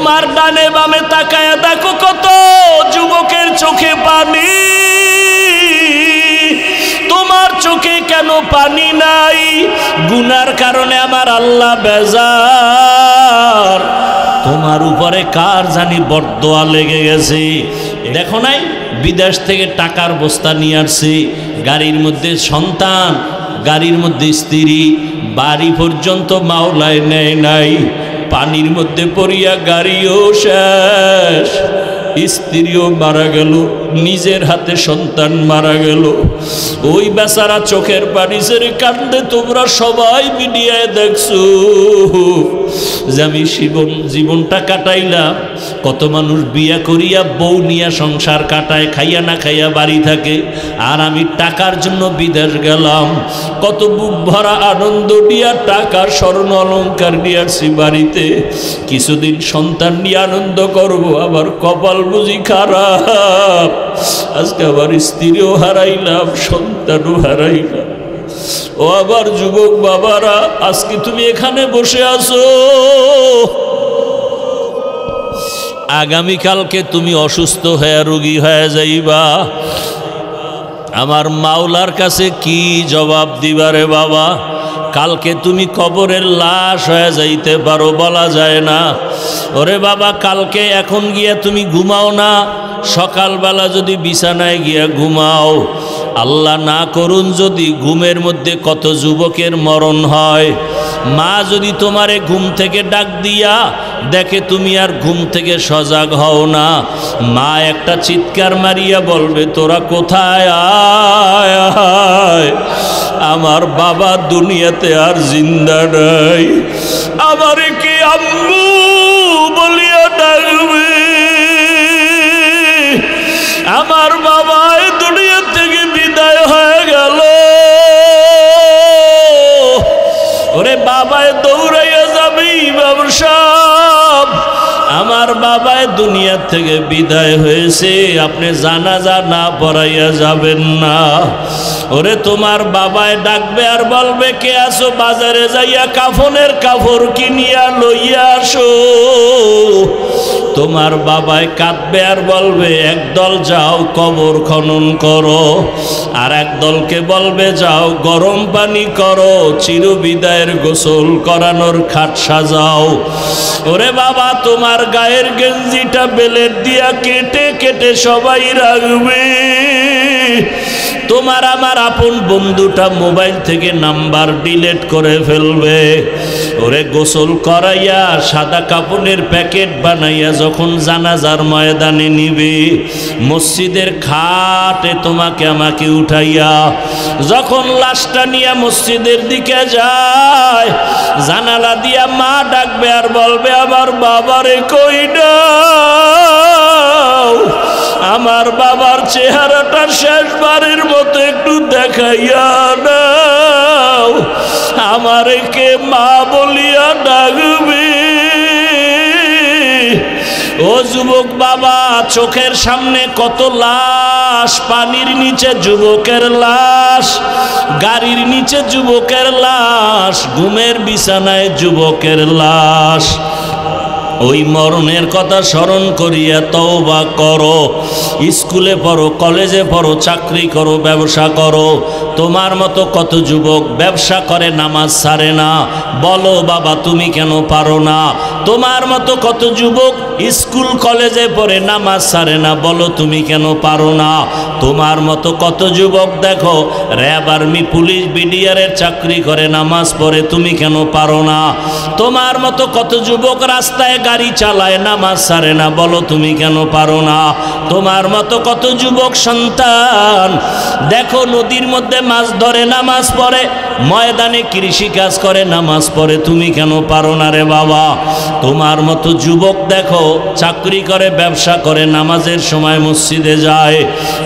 তোমার ডানে বামে তাকায়া দেখো কত যুবকের চোখে পানি, তোমার চোখে কেন পানি নাই? গুনার কারণে আমার আল্লাহ বেজার, তোমার উপরে কার জানি বরদোয়া লেগে গেছে। দেখো নাই বিদেশ থেকে টাকার বস্তা নিয়ে আসছে, গাড়ির মধ্যে সন্তান, গাড়ির মধ্যে স্ত্রী, বাড়ি পর্যন্ত মাওলায় নেয় নাই, পানির মধ্যে পড়িয়া গাড়িও শেষ, স্ত্রীও মারা গেল, নিজের হাতে সন্তান মারা গেল। ওই বেচারা চোখের পানি ছেড়ে কান্দে, তোমরা সবাই মিডিয়ায় দেখছো যে আমি জীবনটা কাটাইলাম। কত মানুষ বিয়া করিয়া বউ নিয়া সংসার কাটায়, খাইয়া না খাইয়া বাড়ি থাকে, আর আমি টাকার জন্য বিদেশ গেলাম। কত বুক ভরা আনন্দ নিয়া টাকা স্বর্ণ অলঙ্কার নিয়ে আসছি বাড়িতে, কিছুদিন সন্তান নিয়ে আনন্দ করব, আবার কপাল বুঝি খারাপ, আজকে আবার স্ত্রীও হারাইলাম, সন্তানও হারাইলাম। ও আবার যুবক বাবারা, আজকে তুমি এখানে বসে আছো, আগামীকালকে তুমি অসুস্থ হয়ে রোগী হয়ে যাইবা। আমার মাওলার কাছে কি জবাব দিবারে বাবা? কালকে তুমি কবরের লাশ হয়ে যাইতে পারো, বলা যায় না। ওরে বাবা, কালকে এখন গিয়া তুমি ঘুমাও না, সকালবেলা যদি বিছানায় গিয়া ঘুমাও, আল্লাহ না করুন যদি ঘুমের মধ্যে কত যুবকের মরণ হয়। মা যদি তোমারে ঘুম থেকে ডাক দিয়া দেখে তুমি আর ঘুম থেকে সজাগ হও না, মা একটা চিৎকার মারিয়া বলবে, তোরা কোথায়? আয় আয়, আমার বাবা দুনিয়াতে আর জিন্দা নাই, আমারে কি আম্মু বলিয়া ডাকবে? আমার বাবা দুনিয়া থেকে বিদায় হয়ে গেল। ওরে বাবায় দৌড়াইয়া যাবি ব্যবসা, আমার বাবায় দুনিয়া থেকে বিদায় হয়েছে, আপনি জানাজা না পড়াইয়া যাবেন না। ওরে তোমার বাবায় ডাকবে আর বলবে, কে আসো? বাজারে যাইয়া কাফনের কাপড় কিনিয়া লইয়া আসো। তোমার বাবায় কাঁদবে আর বলবে, একদল যাও কবর খনন করো, আর একদলকে বলবে যাও গরম পানি করো, চিরবিদায়ের গোসল করানোর খাট সাজাও। ওরে বাবা, তোমার গায়ের গেঞ্জিটা বেলেট দিয়া কেটে কেটে সবাই রাখবে। তোমার আমার আপন বন্ধুটা মোবাইল থেকে নাম্বার ডিলিট করে ফেলবে। ওরে গোসল করাইয়া সাদা কাপড়ের প্যাকেট বানাইয়া যখন জানাজার ময়দানে নিবে, মসজিদের খাটে তোমাকে আমাকে উঠাইয়া যখন লাশটা নিয়ে মসজিদের দিকে যায়, জানালা দিয়া মা ডাকবে আর বলবে, আমার বাবারে কই দাও, আমার বাবার চেহারাটা শেষবারের মতো একটু দেখাইয়া দাও, আমারে কে মা বলিয়া ডাকবে। ও যুবক বাবা, চোখের সামনে কত লাশ, পানির নিচে যুবকের লাশ, গাড়ির নিচে যুবকের লাশ, ঘুমের বিছানায় যুবকের লাশ। ওই মরণের কথা স্মরণ করিয়া তওবা করো। স্কুলে পড়ো, কলেজে পড়ো, চাকরি করো, ব্যবসা করো, তোমার মতো কত যুবক ব্যবসা করে নামাজ ছাড়ে না, বলো বাবা তুমি কেন পারো না? তোমার মতো কত যুবক স্কুল কলেজে পড়ে নামাজ ছাড়ে না, বলো তুমি কেন পারো না? তোমার মতো কত যুবক দেখো র্যাব, আর্মি, পুলিশ, বিডিআরের চাকরি করে, নামাজ পড়ে, তুমি কেন পারো না? তোমার মতো কত যুবক রাস্তায় গাড়ি চালায়, নামাজ ছাড়ে না, বলো তুমি কেন পারো না? তোমার মতো কত যুবক সন্তান দেখো নদীর মধ্যে মাছ ধরে, নামাজ পড়ে, ময়দানে কৃষি কাজ করে, নামাজ পড়ে, তুমি কেন পারো না রে বাবা? তোমার মতো যুবক দেখো চাকরি করে, ব্যবসা করে, নামাজের সময় মসজিদে যায়,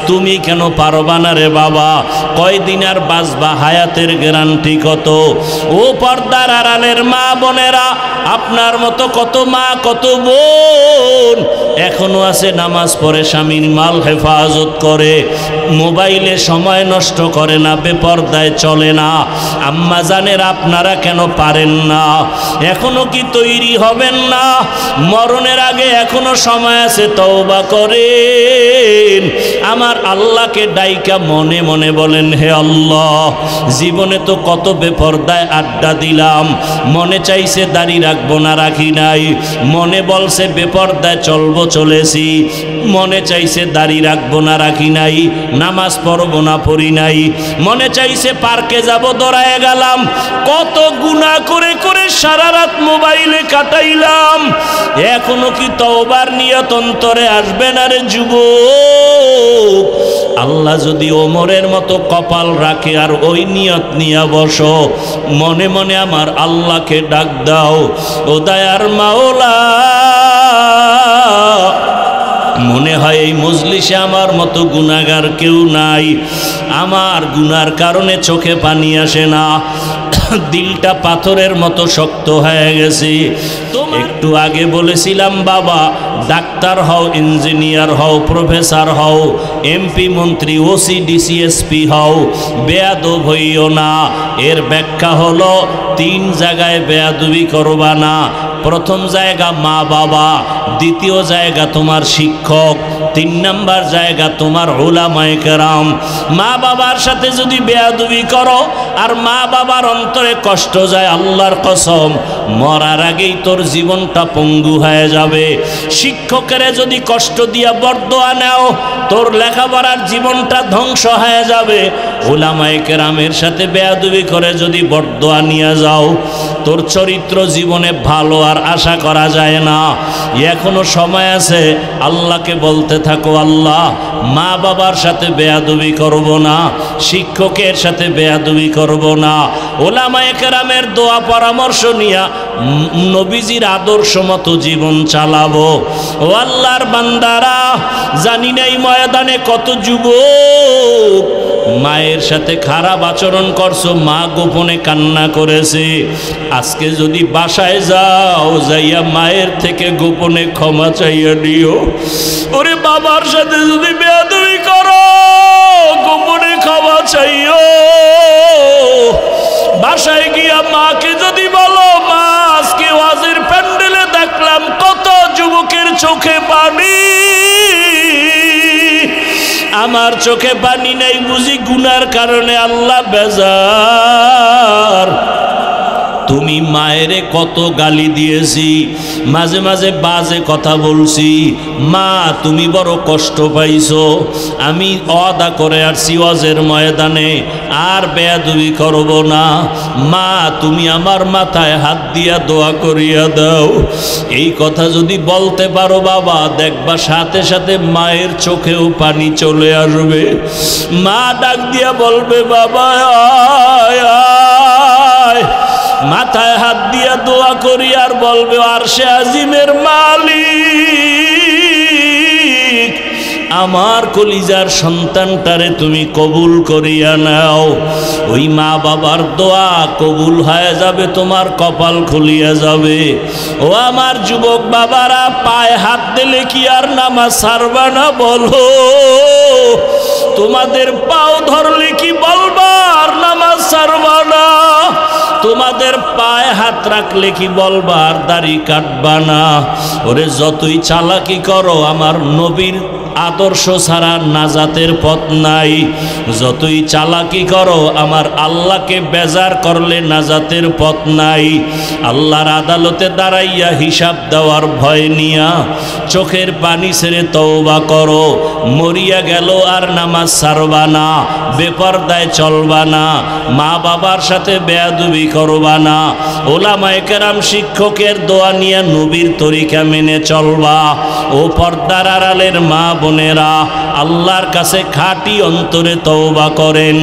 তুমি কেন পারবা না রে বাবা? কয়দিন আর বাঁচবা? হায়াতের গ্যারান্টি কত? ও পর্দার আড়ালের মা বোনেরা, আপনার মতো কত মা কত বোন এখনো আছে নামাজ পড়ে, স্বামীর মাল হেফাজত করে, মোবাইলে সময় নষ্ট করে না, বেপর্দায় চলে না। আম্মা জানের আপনারা কেন পারেন না? এখনো কি তৈরি হবেন না? মরণের আগে এখনো সময় আছে, তওবা করেন। আমার আল্লাহকে ডাইকা মনে মনে বলেন, হে আল্লাহ, জীবনে তো কত বেপরদায় আড্ডা দিলাম, মনে চাইছে দাড়ি রাখবো না রাখি নাই, মনে বলছে বেপরদায় চলবো চলেছি, মনে চাইছে দাড়ি রাখবো না রাখি নাই, নামাজ পড়বো না পড়ি নাই, মনে চাইছে পার্কে যাব দৌড়ায় গেলাম, কত গুনাহ করে করে সারা রাত মোবাইলে কাটাইলাম। এখনো কি তওবার নিয়ত অন্তরে আসবে না রে যুবক? আল্লাহ যদি ওমরের মতো কপাল রাখে আর ওই নিয়ত নিয়ে বসো, মনে মনে আমার আল্লাহকে ডাক দাও, ও দয়ার মাওলা, মনে হয় এই মজলিসে আমার মতো গুনাহগার কেউ নাই, আমার গুনার কারণে চোখে পানি আসে না, দিলটা পাথরের মতো শক্ত হয়ে গেছে। তো একটু আগে বলেছিলাম বাবা, ডাক্তার হও, ইঞ্জিনিয়ার হও, প্রফেসর হও, এমপি, মন্ত্রী, ওসি, ডিসি, এসপি হও, বেয়াদব হইও না। এর ব্যাখ্যা হলো 3 জায়গায় বেয়াদবি করবা না। প্রথম জায়গা মা বাবা, দ্বিতীয় জায়গা তোমার শিক্ষক, 3 নাম্বার জায়গা তোমার উলামায়ে কেরাম। মা বাবার সাথে যদি বেয়াদবি করো আর মা বাবার অন্তরে কষ্ট যায়, আল্লাহর কসম মরার আগেই তোর জীবনটা পঙ্গু হয়ে যাবে। শিক্ষকেরা যদি কষ্ট দিয়া বরদোয়া নাও, তোর লেখাপড়ার জীবনটা ধ্বংস হয়ে যাবে। উলামায়ে কেরামের সাথে বেয়াদবি করে যদি বরদোয়া নিয়ে যাও, তোর চরিত্র জীবনে ভালো আর আশা করা যায় না। এখনো সময় আছে, আল্লাহকে বলতে থাকো, আল্লাহ মা বাবার সাথে বেয়াদবি করব না, শিক্ষকের সাথে বেয়াদবি করব না, উলামায়ে কেরামের দোয়া পরামর্শ নিয়া নবীজির আদর্শ মতো জীবন চালাবো। ও আল্লাহর বান্দারা, জানি না এই ময়দানে কত যুবক মায়ের সাথে খারাপ আচরণ করছো, মা গোপনে কান্না করেছে। আজকে যদি বাসায় যাও, যাইয়া মায়ের থেকে গোপনে ক্ষমা চাইয়া দিও। ওরে বাবার সাথে যদি বেয়াদবি করো, গোপনে ক্ষমা চাইও। বাসায় গিয়া মাকে যদি বলো, মা আজকে ওয়াজের প্যান্ডেলে দেখলাম কত যুবকের চোখে পানি, আমার চোখে পানি নাই বুঝি গুনার কারণে আল্লাহ বেজার। তুমি মায়েরে কত গালি দিয়েছি, মাঝে মাঝে বাজে কথা বলছি, মা তুমি বড় কষ্ট পাইছো, আমি ওয়াদা করে আসছি ওয়াজের ময়দানে আর বেয়াদবি করব না। মা তুমি আমার মাথায় হাত দিয়া দোয়া করিয়া দাও। এই কথা যদি বলতে পারো বাবা, দেখবা সাথে সাথে মায়ের চোখেও পানি চলে আসবে। মা ডাক দিয়া বলবে, বাবা আয় আয়, মাথায় হাত দিয়া দোয়া করি আর বলবে, আরশে আজিমের মালিক, আমার কলিজার সন্তানটারে তুমি কবুল করিয়া নাও। ওই মা বাবার দোয়া কবুল হয়ে যাবে, তোমার কপাল খুলিয়া যাবে। ও আমার যুবক বাবারা, পায়ে হাত দিলে কি আর নামাজ ছাড়বা না বলো? তোমাদের পাও ধরলে কি বলবা আর নামাজ ছাড়বা না? তোমাদের পায়ে হাত রাখলে কি বলবা আর দাড়ি কাটবা না? ওরে যতই চালাকি করো, আমার নবীর আদর্শ ছাড়া নাজাতের পথ নাই। যতই চালাকি করো, আমার আল্লাহকে বেজার করলে নাজাতের পথ নাই। আল্লাহর আদালতে দাঁড়াইয়া হিসাব দেওয়ার ভয় নিয়া চোখের পানি ছেড়ে তওবা করো। মরিয়া গেল আর নামাজ ছাড়বা না, বেপরদায় চলবা না, মা বাবার সাথে বেয়াদবি করবা না, ওলামায়ে কেরাম শিক্ষকের দোয়া নিয়ে নবীর তরিকা মেনে চলবা। ও পর্দার আড়ালের মা বোনেরা, আল্লাহর কাছে খাঁটি অন্তরে তওবা করেন,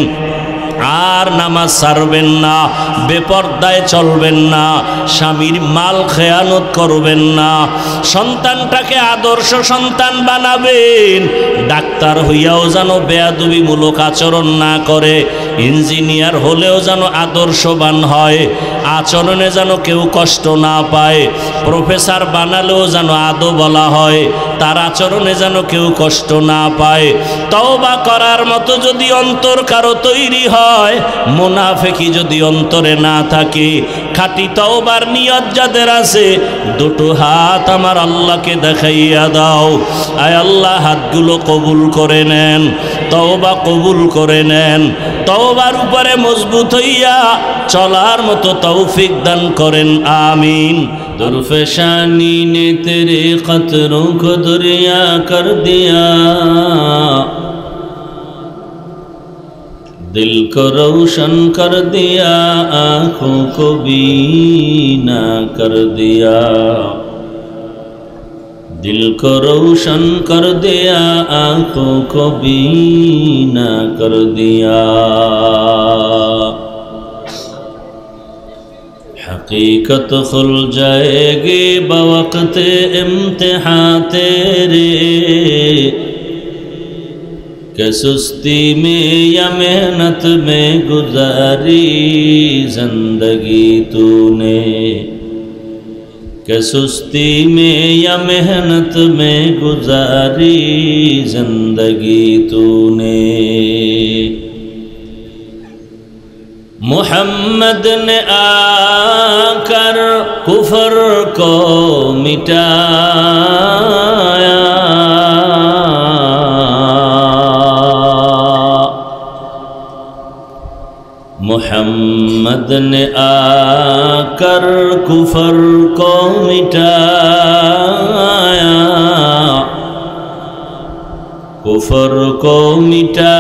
আর নামাজ ছাড়বেন না, বেপরদায় চলবেন না, স্বামীর মাল খেয়ানত করবেন না, সন্তানটাকে আদর্শ সন্তান বানাবেন। ডাক্তার হইয়াও যেন বেয়াদবিমূলক আচরণ না করে, ইঞ্জিনিয়ার হলেও যেন আদর্শবান হয়, আচরণে যেন কেউ কষ্ট না পায়, প্রফেসর বানালেও যেন আদো বলা হয়, তার আচরণে যেন কেউ কষ্ট না পায়। তওবা করার মতো যদি অন্তর কারো তৈরি হয়, হয়, মুনাফিকি যদি অন্তরে না থাকে, খাঁটি তওবার নিয়ত যাদের আছে, দুটো হাত আমার আল্লাহকে দেখাইয়া দাও। আয় আল্লাহ, হাতগুলো কবুল করে নেন, তওবা কবুল করে নেন, তওবার উপরে মজবুত হইয়া চলার মতো তৌফিক দান করেন, আমিন। दुर्फशानी ने तेरे कतरों को दरिया कर दिया, दिल को रोशन कर दिया, आँखों को बीना कर दिया, दिल को रोशन कर दिया, आँखों को बीना कर दिया। हकीकत खुल जाएगी बवक्त इम्तिहान तेरे, कि सुस्ती में या मेहनत में गुजारी जिंदगी तूने, कि सुस्ती में या मेहनत में गुजारी जिंदगी तूने। मोहम्मद ने आकर कुफर को मिटाया, मोहम्मद ने आकर कुफर को मिटाया, कुफर को मिटा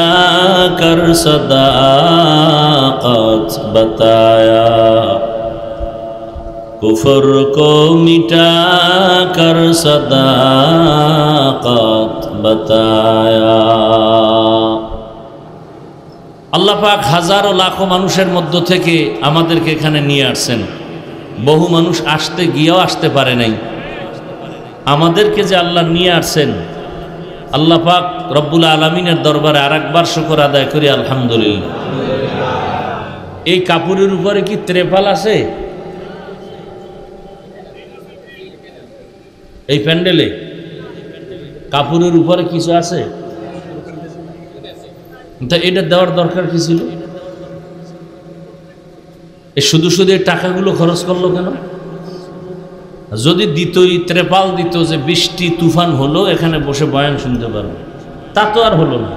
कर सदाकत बताया, कुफर को मिटा कर सदाकत बताया। আল্লাহ পাক হাজারো লাখো মানুষের মধ্য থেকে আমাদেরকে এখানে নিয়ে আসছেন। বহু মানুষ আসতে গিয়েও আসতে পারে নাই। আমাদেরকে যে আল্লাহ নিয়ে আসছেন, আল্লাহ পাক রব্বুল আলামিনের দরবারে আরেকবার শুকর আদায় করি, আলহামদুলিল্লাহ। এই কাপড়ের উপরে কি ত্রেপাল আছে? এই প্যান্ডেলে কাপড়ের উপরে কিছু আছে? তা এটা দেওয়ার দরকার কি ছিল? শুধু শুধু এই টাকাগুলো খরচ করলো কেন? যদি দিতই, ত্রেপাল দিত, যে বৃষ্টি তুফান হলো এখানে বসে বয়ান শুনতে পারবে, তা তো আর হলো না।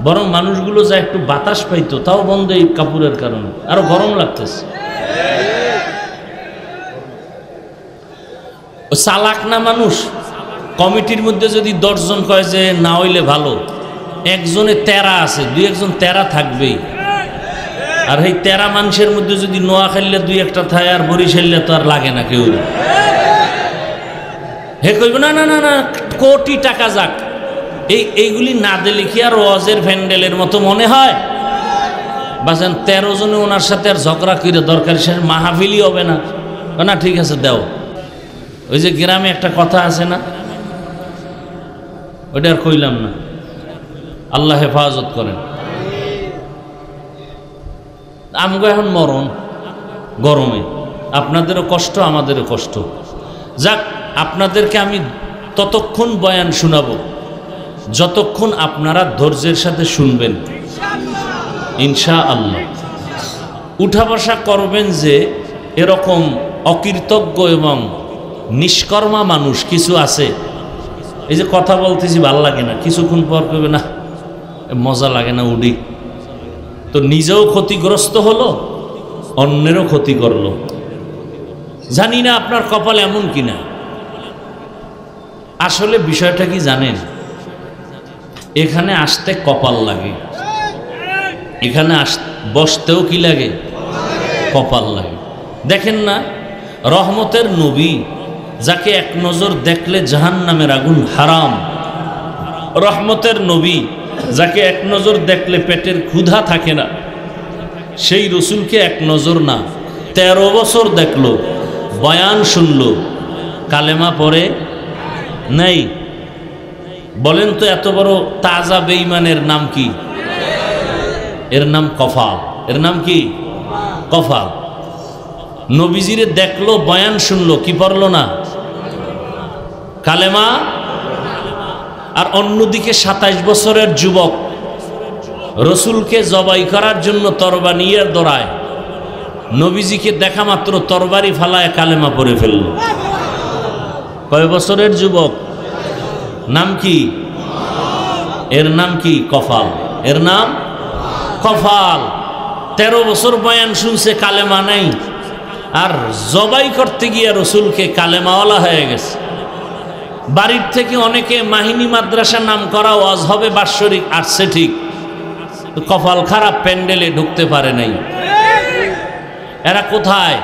বরং মানুষগুলো যা একটু বাতাস পাইতো তাও বন্ধ এই কাপড়ের কারণে, আরো গরম লাগতেছে। চালাক না মানুষ? কমিটির মধ্যে যদি 10 জন কয় যে না হইলে ভালো, একজনে তেরা আছে, 2-1 তেরা থাকবেই। আর এই তেরা মানুষের মধ্যে যদি নোয়া খেললে 2-1টা থাকে, আর বরিশালে তো আর লাগে না কেউ। হে কইব না না না না, কোটি টাকা যাক, এইগুলি না দিলে কি আর ওয়াজের প্যান্ডেলের মতো মনে হয়? বাসেন 13 জনে ওনার সাথে আর ঝগড়া করে দরকার সে মাহফিলই হবে না। না ঠিক আছে দাও। ওই যে গ্রামে একটা কথা আছে না, ওইটা আর কইলাম না। আল্লাহ হেফাজত করেন। আমগো এখন মরণ গরমে, আপনাদেরও কষ্ট আমাদেরও কষ্ট। যাক, আপনাদেরকে আমি ততক্ষণ বয়ান শোনাবো যতক্ষণ আপনারা ধৈর্যের সাথে শুনবেন, ইনশাআল্লাহ। উঠা বসা করবেন যে এরকম অকৃতজ্ঞ এবং নিষ্কর্মা মানুষ কিছু আছে। এই যে কথা বলতেছি ভাল লাগে না, কিছুক্ষণ পর করবে না মজা লাগে না, উডি। তো নিজেও ক্ষতিগ্রস্ত হলো, অন্যেরও ক্ষতি করলো। জানি না আপনার কপাল এমন কিনা। আসলে বিষয়টা কি জানেন? এখানে আসতে কপাল লাগে, এখানে বসতেও কি লাগে? কপাল লাগে। দেখেন না, রহমতের নবী যাকে এক নজর দেখলে জাহান্নামের আগুন হারাম, রহমতের নবী যাকে এক নজর দেখলে পেটের ক্ষুধা থাকে না, সেই রসুলকে এক নজর না 13 বছর দেখলো, বয়ান শুনলো, কালেমা পড়ে নাই। বলেন তো এত বড় তাজা বেঈমানের নাম কি? এর নাম কফাল। এর নাম কি? কফাল। নবীজিরে দেখলো, বয়ান শুনলো, কি পড়লো না? কালেমা। আর অন্যদিকে 27 বছরের যুবক রসুলকে জবাই করার জন্য তরবারি নিয়ে দৌড়ায়, নবীজিকে দেখা মাত্র তরবারি ফালায় কালেমা পড়ে ফেলল। কয় বছরের যুবক? নাম কি? এর নাম কি? কফাল। এর নাম কফাল। 13 বছর বয়ান শুনছে, কালেমা নাই, আর জবাই করতে গিয়ে রসুলকে কালেমাওয়ালা হয়ে গেছে। বাড়ির থেকে অনেকে মাহিনী মাদ্রাসা নাম করা ওয়াজ হবে বাৎসরিক আসছে ঠিক, কপাল খারাপ, প্যান্ডেলে ঢুকতে পারে নাই। এরা কোথায়?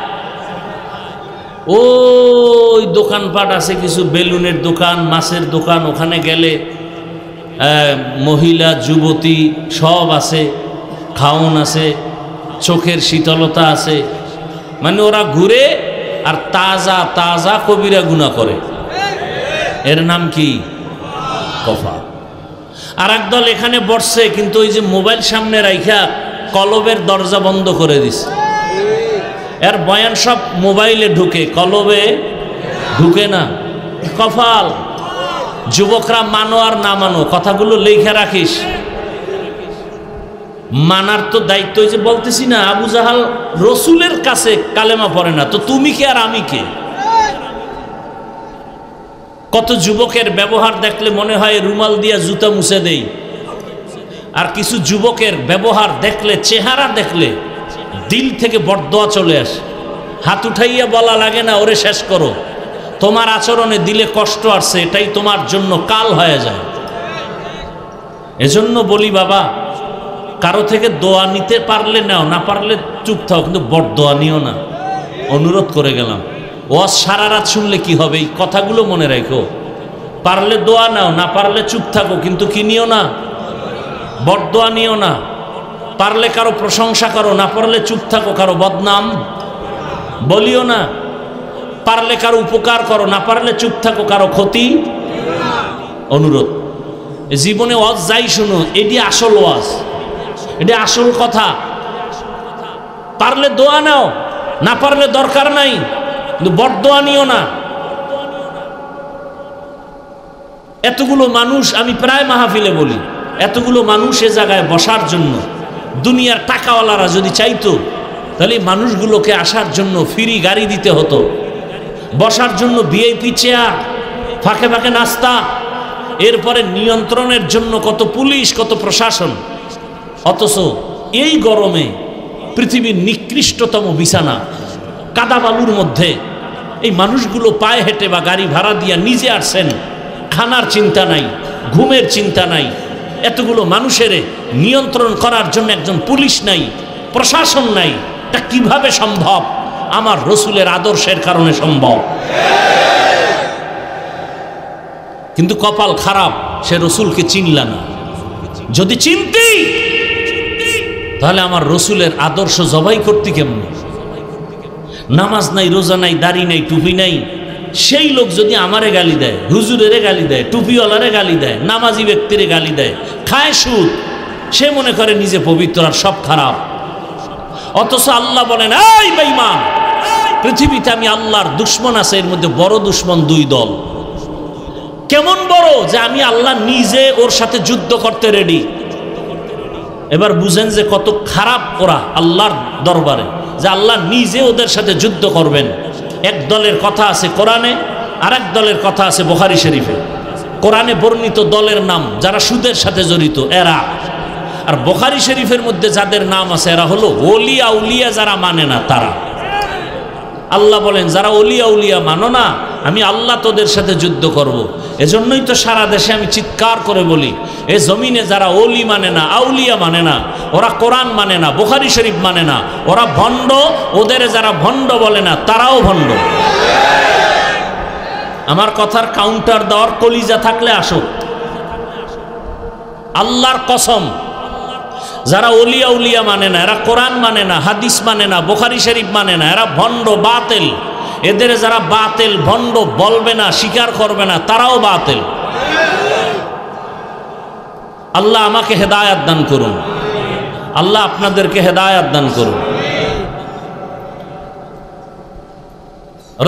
ওই দোকানপাট আছে কিছু, বেলুনের দোকান, মাছের দোকান, ওখানে গেলে মহিলা যুবতী সব আছে, খাওন আছে, চোখের শীতলতা আছে, মানে ওরা ঘুরে আর তাজা তাজা কবিরা গুনাহ করে। এর নাম কি? কফা। আর একদল এখানে বসছে, কিন্তু ওই যে মোবাইল সামনে রাইখা কলবের দরজা বন্ধ করে দিছে। এর বয়ান সব মোবাইলে ঢুকে, কলবে ঢুকে না। কফাল। যুবকরা মানো আর না মানো, কথাগুলো লেখা রাখিস। মানার তো দায়িত্ব, যে বলতেছি না, আবু জাহাল রসুলের কাছে কালেমা পড়ে না, তো তুমি কে আর আমি কে? কত যুবকের ব্যবহার দেখলে মনে হয় রুমাল দিয়া জুতা মুছে দেই, আর কিছু যুবকের ব্যবহার দেখলে, চেহারা দেখলে দিল থেকে বরদোয়া চলে আসে। হাত উঠাইয়া বলা লাগে না ওরে শেষ করো, তোমার আচরণে দিলে কষ্ট আসছে, এটাই তোমার জন্য কাল হয়ে যায়। এজন্য বলি বাবা, কারো থেকে দোয়া নিতে পারলে নাও, না পারলে চুপ থাও, কিন্তু বরদোয়া নিও না। অনুরোধ করে গেলাম। ওয়াজ সারা রাত শুনলে কি হবে, এই কথাগুলো মনে রাখো। পারলে দোয়া নাও, না পারলে চুপ থাকো, কিন্তু কি নিও না? বরদোয়া নিও না। পারলে কারো প্রশংসা করো, না পারলে চুপ থাকো, কারো বদনাম বলিও না। পারলে কারো উপকার করো, না পারলে চুপ থাকো, কারো ক্ষতি। অনুরোধ। জীবনে ওয়াজ যাই শুনো, এটি আসল ওয়াজ, এটি আসল কথা। পারলে দোয়া নাও, না পারলে দরকার নাই, কিন্তু বরদোয়া নিও না। এতগুলো মানুষ, আমি প্রায় মাহফিলে বলি, এতগুলো মানুষ এ জায়গায় বসার জন্য, দুনিয়ার টাকাওয়ালারা যদি চাইতো তাহলে মানুষগুলোকে আসার জন্য ফ্রি গাড়ি দিতে হতো, বসার জন্য ভিআইপি চেয়ার, ফাঁকে ফাঁকে নাস্তা, এরপরে নিয়ন্ত্রণের জন্য কত পুলিশ, কত প্রশাসন। অথচ এই গরমে পৃথিবীর নিকৃষ্টতম বিছানা, কাদাবালুর মধ্যে এই মানুষগুলো পায়ে হেঁটে বা গাড়ি ভাড়া দিয়া নিজে আসছেন, খানার চিন্তা নাই, ঘুমের চিন্তা নাই। এতগুলো মানুষের নিয়ন্ত্রণ করার জন্য একজন পুলিশ নাই, প্রশাসন নাই। তা কিভাবে সম্ভব? আমার রসুলের আদর্শের কারণে সম্ভব। কিন্তু কপাল খারাপ, সে রসুলকে চিনল না। যদি চিনতি তাহলে আমার রসুলের আদর্শ জবাই করতে কেমন? নামাজ নাই, রোজা নাই, দাড়ি নাই, টুপি নাই, সেই লোক যদি আমারে গালি দেয়, হুজুরেরে গালি দেয়, টুপিওয়ালারে গালি দেয়, নামাজি ব্যক্তিরে গালি দেয়, খায় সুদ, সে মনে করে নিজে পবিত্র আর সব খারাপ। অথচ আল্লাহ বলেন, এই বেঈমান, পৃথিবীতে আমি আল্লাহর দুশ্মন আছে, এর মধ্যে বড় দুশ্মন 2 দল। কেমন বড়? যে আমি আল্লাহ নিজে ওর সাথে যুদ্ধ করতে রেডি। এবার বুঝেন যে কত খারাপ ওরা আল্লাহর দরবারে, যে আল্লাহ নিজে ওদের সাথে যুদ্ধ করবেন। এক দলের কথা আছে কোরআনে, আর এক দলের কথা আছে বুখারী শরীফে। কোরআনে বর্ণিত দলের নাম যারা সুদের সাথে জড়িত এরা, আর বুখারী শরীফের মধ্যে যাদের নাম আছে এরা হলো ওলিয়া উলিয়া, যারা মানে না তারা। আল্লাহ বলেন, যারা ওলিয়া উলিয়া মানো না, আমি আল্লাহ তোদের সাথে যুদ্ধ করব। এজন্যই তো সারা দেশে আমি চিৎকার করে বলি, এ জমিনে যারা ওলি মানে না, আউলিয়া মানে না, ওরা কোরআন মানে না, বুখারী শরীফ মানে না, ওরা ভণ্ড। ওদের যারা ভণ্ড বলে না, তারাও ভণ্ড। আমার কথার কাউন্টার দেওয়ার কলিজা থাকলে আসো। আল্লাহর কসম, যারা ওলিয়া উলিয়া মানে না, এরা কোরআন মানে না, হাদিস মানে না, বুখারী শরীফ মানে না, এরা ভণ্ড, বাতিল। এদের যারা বাতিল, ভণ্ড বলবে না, স্বীকার করবে না, তারাও বাতিল। আল্লাহ আমাকে হেদায়েত দান করুন, আল্লাহ আপনাদেরকে হেদায়েত দান করুন।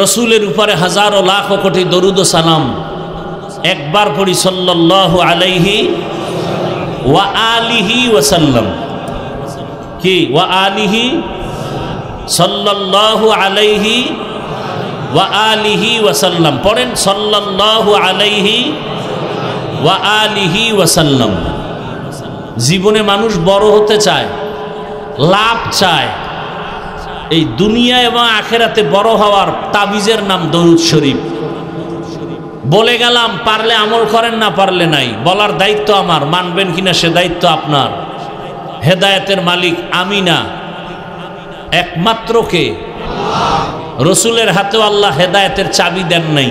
রসুলের উপরে হাজারো লাখ কোটি দরুদ ও সালাম একবার পড়ি সাল্লাল্লাহু আলাইহি। ওয়া আলিহি ওয়াসাল্লাম। কি ওয়া আলিহি, সাল্লাল্লাহু আলাইহি ওয়া আলিহি ওয়াসাল্লাম। পড়েন সাল্লাল্লাহু আলাইহি ওয়া আলিহি ওয়াসাল্লাম। জীবনে মানুষ বড় হতে চায়, লাভ চায়। এই দুনিয়া এবং আখেরাতে বড় হওয়ার তাবিজের নাম দরুদ শরীফ। বলে গেলাম, পারলে আমল করেন, না পারলে নাই। বলার দায়িত্ব আমার, মানবেন কিনা সে দায়িত্ব আপনার। হেদায়েতের মালিক আমি না, একমাত্র কে? রসুলের হাতেও আল্লাহ হেদায়েতের চাবি দেন নাই।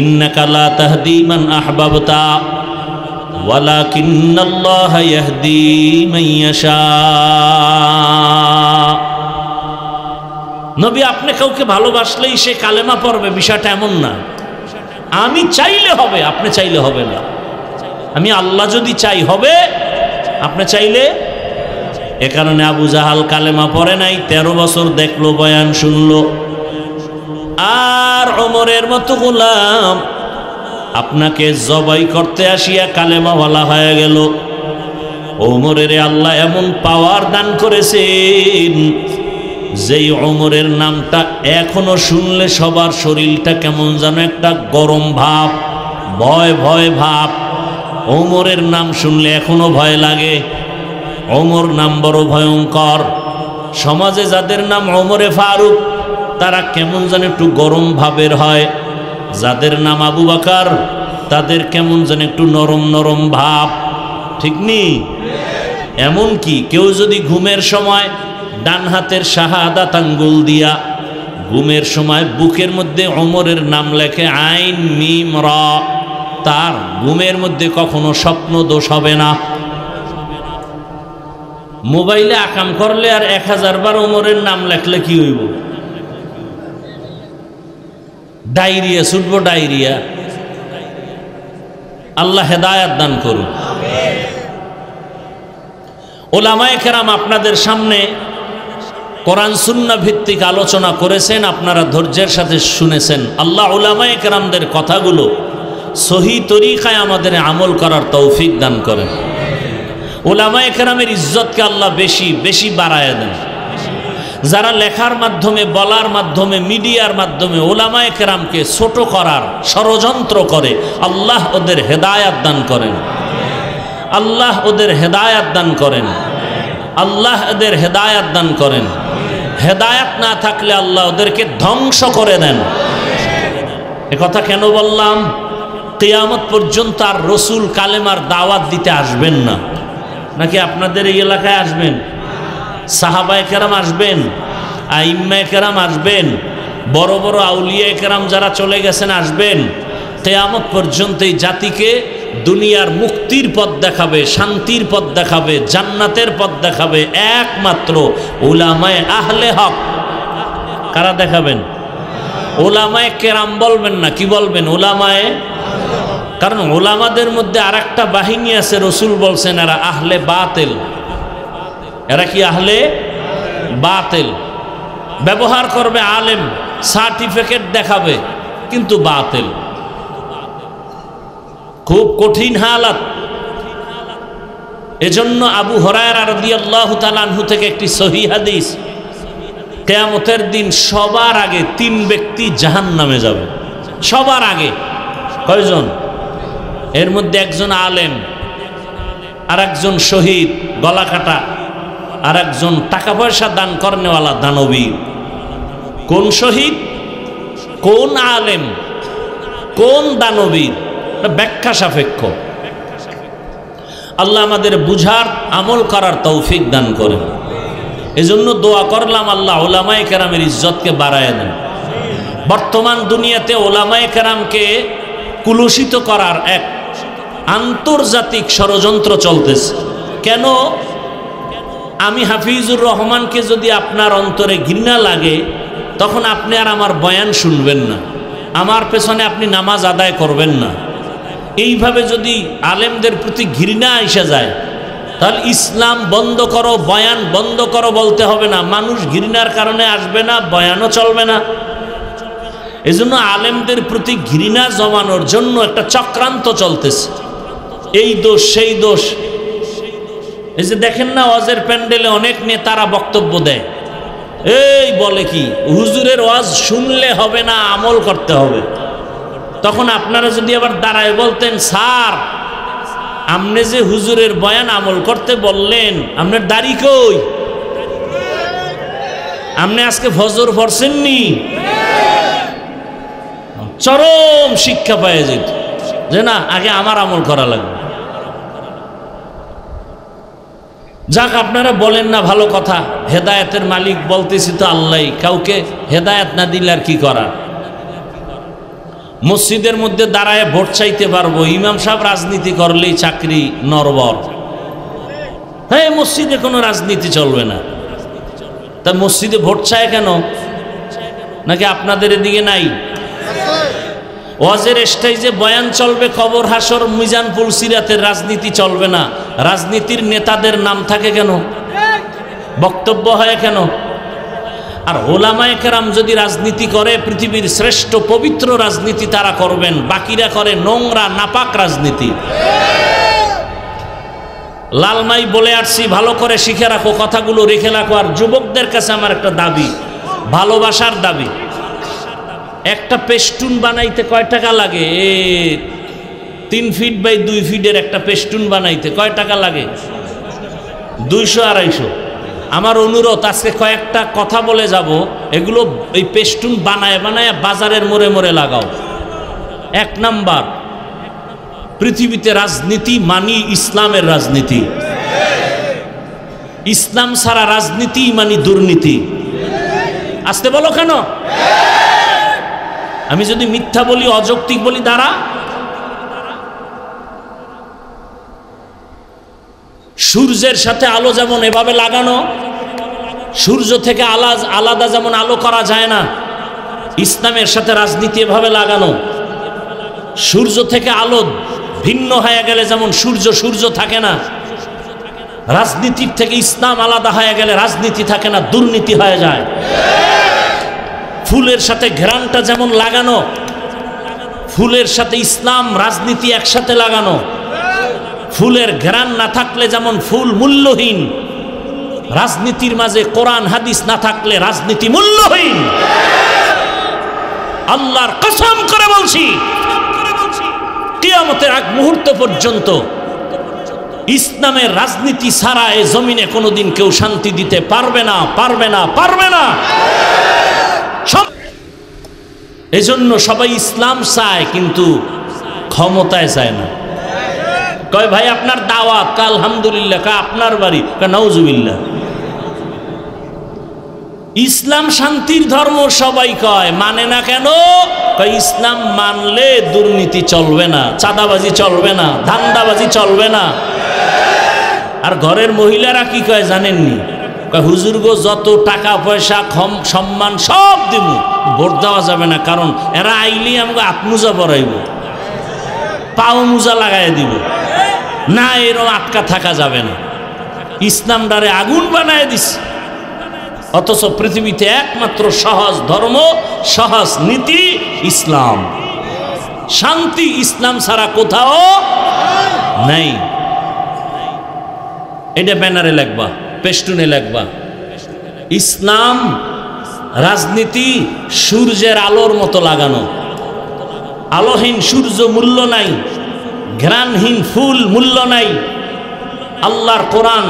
ইন্নাকা লা তাহদি মান আহবাবতা ওয়ালাকিন্নাল্লাহা ইয়াহদি মান ইয়াশা। নবী আপনি কাউকে ভালোবাসলেই সে কালেমা পড়বে, বিষয়টা এমন না। আমি চাইলে হবে, আপনি চাইলে হবে না। আমি আল্লাহ যদি চাই হবে, আপনি চাইলে। এ কারণে আবু জাহাল কালেমা পড়ে নাই, 13 বছর দেখলো, বয়ান শুনলো। আর ওমরের মতো গোলাম আপনাকে জবাই করতে আসিয়া কালেমাওয়ালা হয়ে গেল। ওমরের আল্লাহ এমন পাওয়ার দান করেছেন, যেই ওমরের নামটা এখনো শুনলে সবার শরীরটা কেমন যেন একটা গরম ভাব, ভয় ভয় ভাব। ওমরের নাম শুনলে এখনো ভয় লাগে। ওমর নাম বড় ভয়ঙ্কর। সমাজে যাদের নাম ওমরে ফারুক, তারা কেমন যেন একটু গরম ভাবের হয়। যাদের নাম আবু বকর, তাদের কেমন যেন একটু নরম নরম ভাব, ঠিক নেই? এমন কি কেউ যদি ঘুমের সময় ডান হাতের শাহাদাত আঙ্গুল দিয়া ঘুমের সময় বুকের মধ্যে ওমরের নাম লেখে, আইন মিম র, তার ঘুমের মধ্যে কখনো স্বপ্ন দোষ হবে না। মোবাইলে আকাম করলে আর 1000 বার ওমরের নাম লেখলে কি হইব? Diarrhoea ছুটবো, diarrhoea. আল্লাহ হেদায়াত দান করুন। ওলামায়ে কেরাম আপনাদের সামনে কোরআন সুন্নাহ ভিত্তিক আলোচনা করেছেন, আপনারা ধৈর্যের সাথে শুনেছেন। আল্লাহ ওলামায়ে কেরামদের কথাগুলো সহি তরিকায় আমাদের আমল করার তৌফিক দান করেন। ওলামায়ে কেরামের ইজ্জতকে আল্লাহ বেশি বেশি বাড়ায় দেন। যারা লেখার মাধ্যমে, বলার মাধ্যমে, মিডিয়ার মাধ্যমে ওলামায়ে কেরামকে ছোট করার ষড়যন্ত্র করে, আল্লাহ ওদের হেদায়াত দান করেন। আল্লাহ ওদের হেদায়াত দান করেন। আল্লাহ ওদের হেদায়াত দান করেন। হেদায়াত না থাকলে আল্লাহ ওদেরকে ধ্বংস করে দেন। এ কথা কেন বললাম? কিয়ামত পর্যন্ত আর রসুল কালেমার দাওয়াত দিতে আসবেন না। নাকি আপনাদের এই এলাকায় আসবেন? সাহাবায়ে কেরাম আসবেন, আইম্মায়ে কেরাম আসবেন, বড় বড় আউলিয়ায়ে কেরাম যারা চলে গেছেন আসবেন। কিয়ামত পর্যন্ত এই জাতিকে দুনিয়ার মুক্তির পথ দেখাবে, শান্তির পথ দেখাবে, জান্নাতের পথ দেখাবে একমাত্র উলামায়ে আহলে হক। কারা দেখাবেন? উলামায়ে কেরাম বলবেন না, কি বলবেন? উলামায়ে। কারণ উলামাদের মধ্যে আর একটা বাহিনী আছে, রসুল বলছেন এরা আহলে বাতিল। এরা কি? আহলে বাতিল। ব্যবহার করবে আলেম, সার্টিফিকেট দেখাবে, কিন্তু বাতিল। খুব কঠিন হালাত। এজন্য আবু হুরায়রা রাদিয়াল্লাহু তাআলা আনহু থেকে একটি সহিহ হাদিস, কিয়ামতের দিন সবার আগে 3 ব্যক্তি জাহান্নামে যাবে। সবার আগে কয়জন? এর মধ্যে একজন আলেম, আর একজন শহীদ গলা কাটা, আর একজন টাকা পয়সা দান করনেওয়ালা দানবীর। কোন শহীদ, কোন আলেম, কোন দানবীর? ব্যাখ্যা সাপেক্ষ। আল্লাহ আমাদের বুঝার, আমল করার তৌফিক দান করেন। এজন্য দোয়া করলাম আল্লাহ উলামায়ে কেরামের ইজ্জতকে বাড়ায় দেন। বর্তমান দুনিয়াতে উলামায়ে কেরামকে কুলুষিত করার এক আন্তর্জাতিক ষড়যন্ত্র চলতেছে। কেন? আমি হাফিজুর রহমানকে যদি আপনার অন্তরে ঘৃণা লাগে, তখন আপনি আর আমার বয়ান শুনবেন না, আমার পেছনে আপনি নামাজ আদায় করবেন না। এইভাবে যদি আলেমদের প্রতি ঘৃণা এসে যায়, তাহলে ইসলাম বন্ধ করো, বয়ান বন্ধ করো বলতে হবে না। মানুষ ঘৃণার কারণে আসবে না, বয়ানও চলবে না। এজন্য আলেমদের প্রতি ঘৃণা জমানোর জন্য একটা চক্রান্ত চলতেছে। এই দোষ, সেই দোষ, এই যে দেখেন না ওয়াজের প্যান্ডেলে অনেক নেতারা বক্তব্য দেয়, এই বলে কি হুজুরের ওয়াজ শুনলে হবে না, আমল করতে হবে। তখন আপনারা যদি আবার দাঁড়ায় বলতেন, স্যার আপনি যে হুজুরের বয়ান আমল করতে বললেন, আপনার দাড়ি কই? আপনি আজকে ফজর পড়ছেননি? চরম শিক্ষা পাওয়া যেত যে না, আগে আমার আমল করা লাগবে। যাক, আপনারা বলেন না, ভালো কথা, হেদায়েতের মালিক বলতেছি তো আল্লাহ, কাউকে হেদায়েত না দিলে আর কি করা। মসজিদের মধ্যে দাঁড়ায় ভোট চাইতে পারবো, ইমাম সাহেব রাজনীতি করলেই চাকরি নরবর। হ্যাঁ, মসজিদে কোনো রাজনীতি চলবে না, তা মসজিদে ভোট চায় কেন? নাকি আপনাদের এদিকে নাই? ওয়াজের স্টেজে বয়ান চলবে, কবর হাসর মিজান পুলসিরাতের রাজনীতি চলবে না। রাজনীতির নেতাদের নাম থাকে কেন? বক্তব্য হয় কেন? আর ওলামায়ে কেরাম যদি রাজনীতি করে, পৃথিবীর শ্রেষ্ঠ পবিত্র রাজনীতি তারা করবেন, বাকিরা করে নোংরা নাপাক রাজনীতি। লালমাই বলে আসছি, ভালো করে শিখে রাখো, কথাগুলো রেখে রাখো। আর যুবকদের কাছে আমার একটা দাবি, ভালোবাসার দাবি। একটা পেস্টুন বানাইতে কয় টাকা লাগে? 3 ফিট বাই 2 ফিটের একটা পেস্টুন বানাইতে কয় টাকা লাগে? 200-250। আমার অনুরোধ, আজকে কয়েকটা কথা বলে যাব, এগুলো এই পেস্টুন বানায় বানায় বাজারের মোড়ে মোড়ে লাগাও। 1 নাম্বার, পৃথিবীতে রাজনীতি মানি ইসলামের রাজনীতি। ইসলাম ছাড়া রাজনীতি মানি দুর্নীতি। আসতে বলো কেন? আমি যদি মিথ্যা বলি, অযৌক্তিক বলি, দ্বারা সূর্যের সাথে আলো যেমন এভাবে লাগানো, সূর্য থেকে আলাদা যেমন আলো করা যায় না, ইসলামের সাথে রাজনীতি এভাবে লাগানো। সূর্য থেকে আলো ভিন্ন হয়ে গেলে যেমন সূর্য থাকে না, রাজনীতির থেকে ইসলাম আলাদা হয়ে গেলে রাজনীতি থাকে না, দুর্নীতি হয়ে যায়। ফুলের সাথে ঘ্রাণটা যেমন লাগানো, ফুলের সাথে ইসলাম রাজনীতি একসাথে লাগানো। ফুলের ঘ্রাণ না থাকলে যেমন ফুল মূল্যহীন, রাজনীতির মাঝে কোরআন হাদিস না থাকলে রাজনীতি মূল্যহীন। আল্লাহর কসম করে বলছি, কিয়ামতের আগ মুহূর্ত পর্যন্ত ইসলামের রাজনীতি ছাড়া এ জমিনে কোনোদিন কেউ শান্তি দিতে পারবে না, পারবে না, পারবে না। এজন্য সবাই ইসলাম চায়, কিন্তু ক্ষমতায় চায় না। কয় ভাই আপনার দাওয়াত, কা আলহামদুলিল্লাহ, কা আপনার বাড়ি, কা নাউজুবিল্লাহ। ইসলাম শান্তির ধর্ম সবাই কয়, মানে না কেন? কয় ইসলাম মানলে দুর্নীতি চলবে না, চাঁদাবাজি চলবে না, ধান্দাবাজি চলবে না। আর ঘরের মহিলারা কি কয় জানেননি? কয় হুজুর গো, যত টাকা পয়সা সম্মান সব দিব, ভোট দেওয়া যাবে না, কারণ এরা আইলি আমাকে আত্মুজা পরাইব, পাও মুজা লাগাই দিব, না এরকম আটকা থাকা যাবে না। ইসলাম ডারে আগুন বানায় দিস। অথচ পৃথিবীতে একমাত্র সহজ ধর্ম, সহজ নীতি ইসলাম। শান্তি ইসলাম ছাড়া কোথাও নাই। এটা ব্যানারে লিখবা, পেস্টুনে লিখবা, ইসলাম রাজনীতি সূর্যের আলোর মতো লাগানো। আলোহীন সূর্য মূল্য নাই, ঘ্রাণহীন ফুল মূল্য নাই। আল্লাহর কোরআন,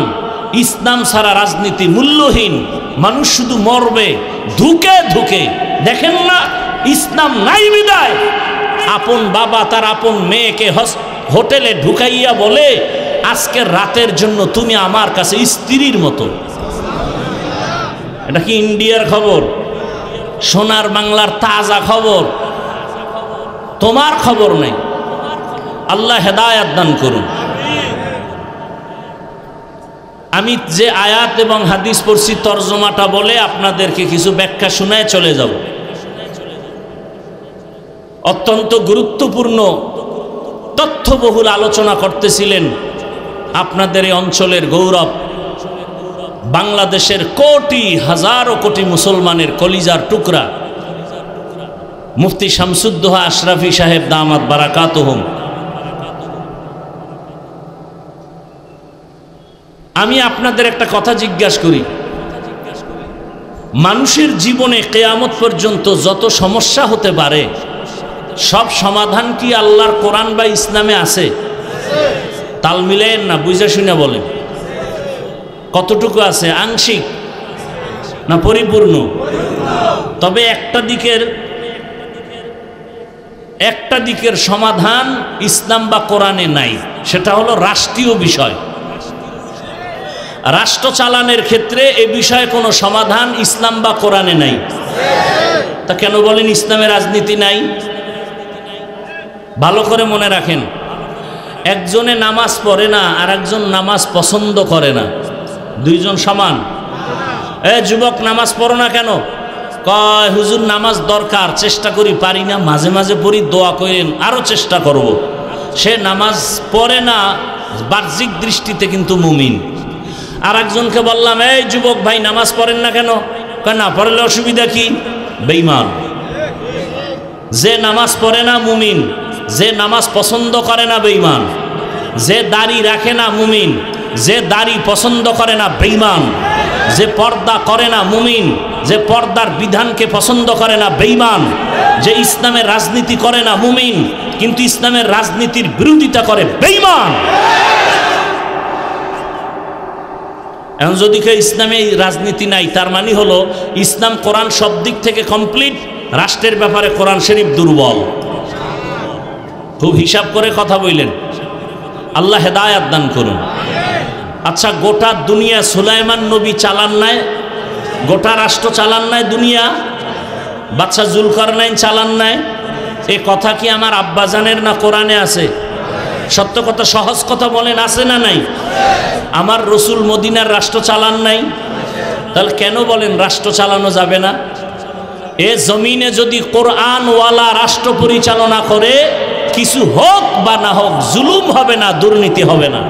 ইসলাম ছাড়া রাজনীতি মূল্যহীন। মানুষ শুধু মরবে ধুকে ধুকে। দেখেন না, ইসলাম নাই বিদায় আপন বাবা তার আপন মেয়েকে হোটেলে ঢুকাইয়া বলে, আজকের রাতের জন্য তুমি আমার কাছে স্ত্রীর মতো। এটা কি ইন্ডিয়ার খবর? সোনার বাংলার তাজা খবর? তোমার খবর নেই। আল্লাহ হেদায়েত দান করুন। আমি যে আয়াত এবং হাদিস পড়ছি, তরজমাটা বলে আপনাদেরকে কিছু ব্যাখ্যা শোনায় চলে যাব। অত্যন্ত গুরুত্বপূর্ণ তথ্যবহুল আলোচনা করতেছিলেন আপনাদের এই অঞ্চলের গৌরব, বাংলাদেশের কোটি হাজারো কোটি মুসলমানের কলিজার টুকরা মুফতি শামসুদ্দোহা আশরাফি সাহেব দামাত বারাকাতুহুম। আমি আপনাদের একটা কথা জিজ্ঞাসা করি, মানুষের জীবনে কিয়ামত পর্যন্ত যত সমস্যা হতে পারে সব সমাধান কি আল্লাহর কোরআন বা ইসলামে আছে? তাল মিলেন না, বুঝা শুনে বলেন। কতটুকু আছে? আংশিক না পরিপূর্ণ? তবে একটা দিকের সমাধান ইসলাম বা কোরআনে নাই, সেটা হলো রাষ্ট্রীয় বিষয়। রাষ্ট্র চালানোর ক্ষেত্রে এ বিষয়ে কোনো সমাধান ইসলাম বা কোরআনে নাই। তা কেন বলেন ইসলামে রাজনীতি নাই? ভালো করে মনে রাখেন, একজনে নামাজ পড়ে না আর একজন নামাজ পছন্দ করে না, দুইজন সমান? যুবক নামাজ পড়ো না কেন? কয় হুজুর নামাজ দরকার, চেষ্টা করি, পারি না, মাঝে মাঝে পড়ি, দোয়া করেন, আরো চেষ্টা করব। সে নামাজ পড়ে না, বাহ্যিক দৃষ্টিতে কিন্তু মুমিন। আর একজনকে বললাম, এই যুবক ভাই নামাজ পড়েন না কেন? কয় না পড়লে অসুবিধা কি? বেঈমান। যে নামাজ পড়ে না মুমিন, যে নামাজ পছন্দ করে না বেঈমান, যে দাড়ি রাখে না মুমিন, যে দাড়ি পছন্দ করে না বেঈমান, যে পর্দা করে না মুমিন, যে পর্দার বিধানকে পছন্দ করে না বেঈমান, যে ইসলামের রাজনীতি করে না মুমিন কিন্তু ইসলামের রাজনীতির বিরোধিতা করে বেঈমান। এখন যদি কেউ ইসলামে রাজনীতি নাই, তার মানে হলো ইসলাম কোরআন সব দিক থেকে কমপ্লিট, রাষ্ট্রের ব্যাপারে কোরআন শরীফ দুর্বল। খুব হিসাব করে কথা বললেন, আল্লাহ হেদায়াত দান করুন। আচ্ছা, গোটা দুনিয়া সুলাইমান নবী চালান নাই? গোটা রাষ্ট্র চালান নাই দুনিয়া? বাদশা জুলকারনাইন চালান নাই? এ কথা কি আমার আব্বাজানের না কোরআনে আছে? সত্য কথা, সহজ কথা বলেন, আছে না নাই? আমার রসুল মদিনার রাষ্ট্র চালান নাই? তাহলে কেন বলেন রাষ্ট্র চালানো যাবে না? এ জমিনে যদি কোরআনওয়ালা রাষ্ট্র পরিচালনা করে, কিছু হোক বা না হোক জুলুম হবে না, দুর্নীতি হবে না।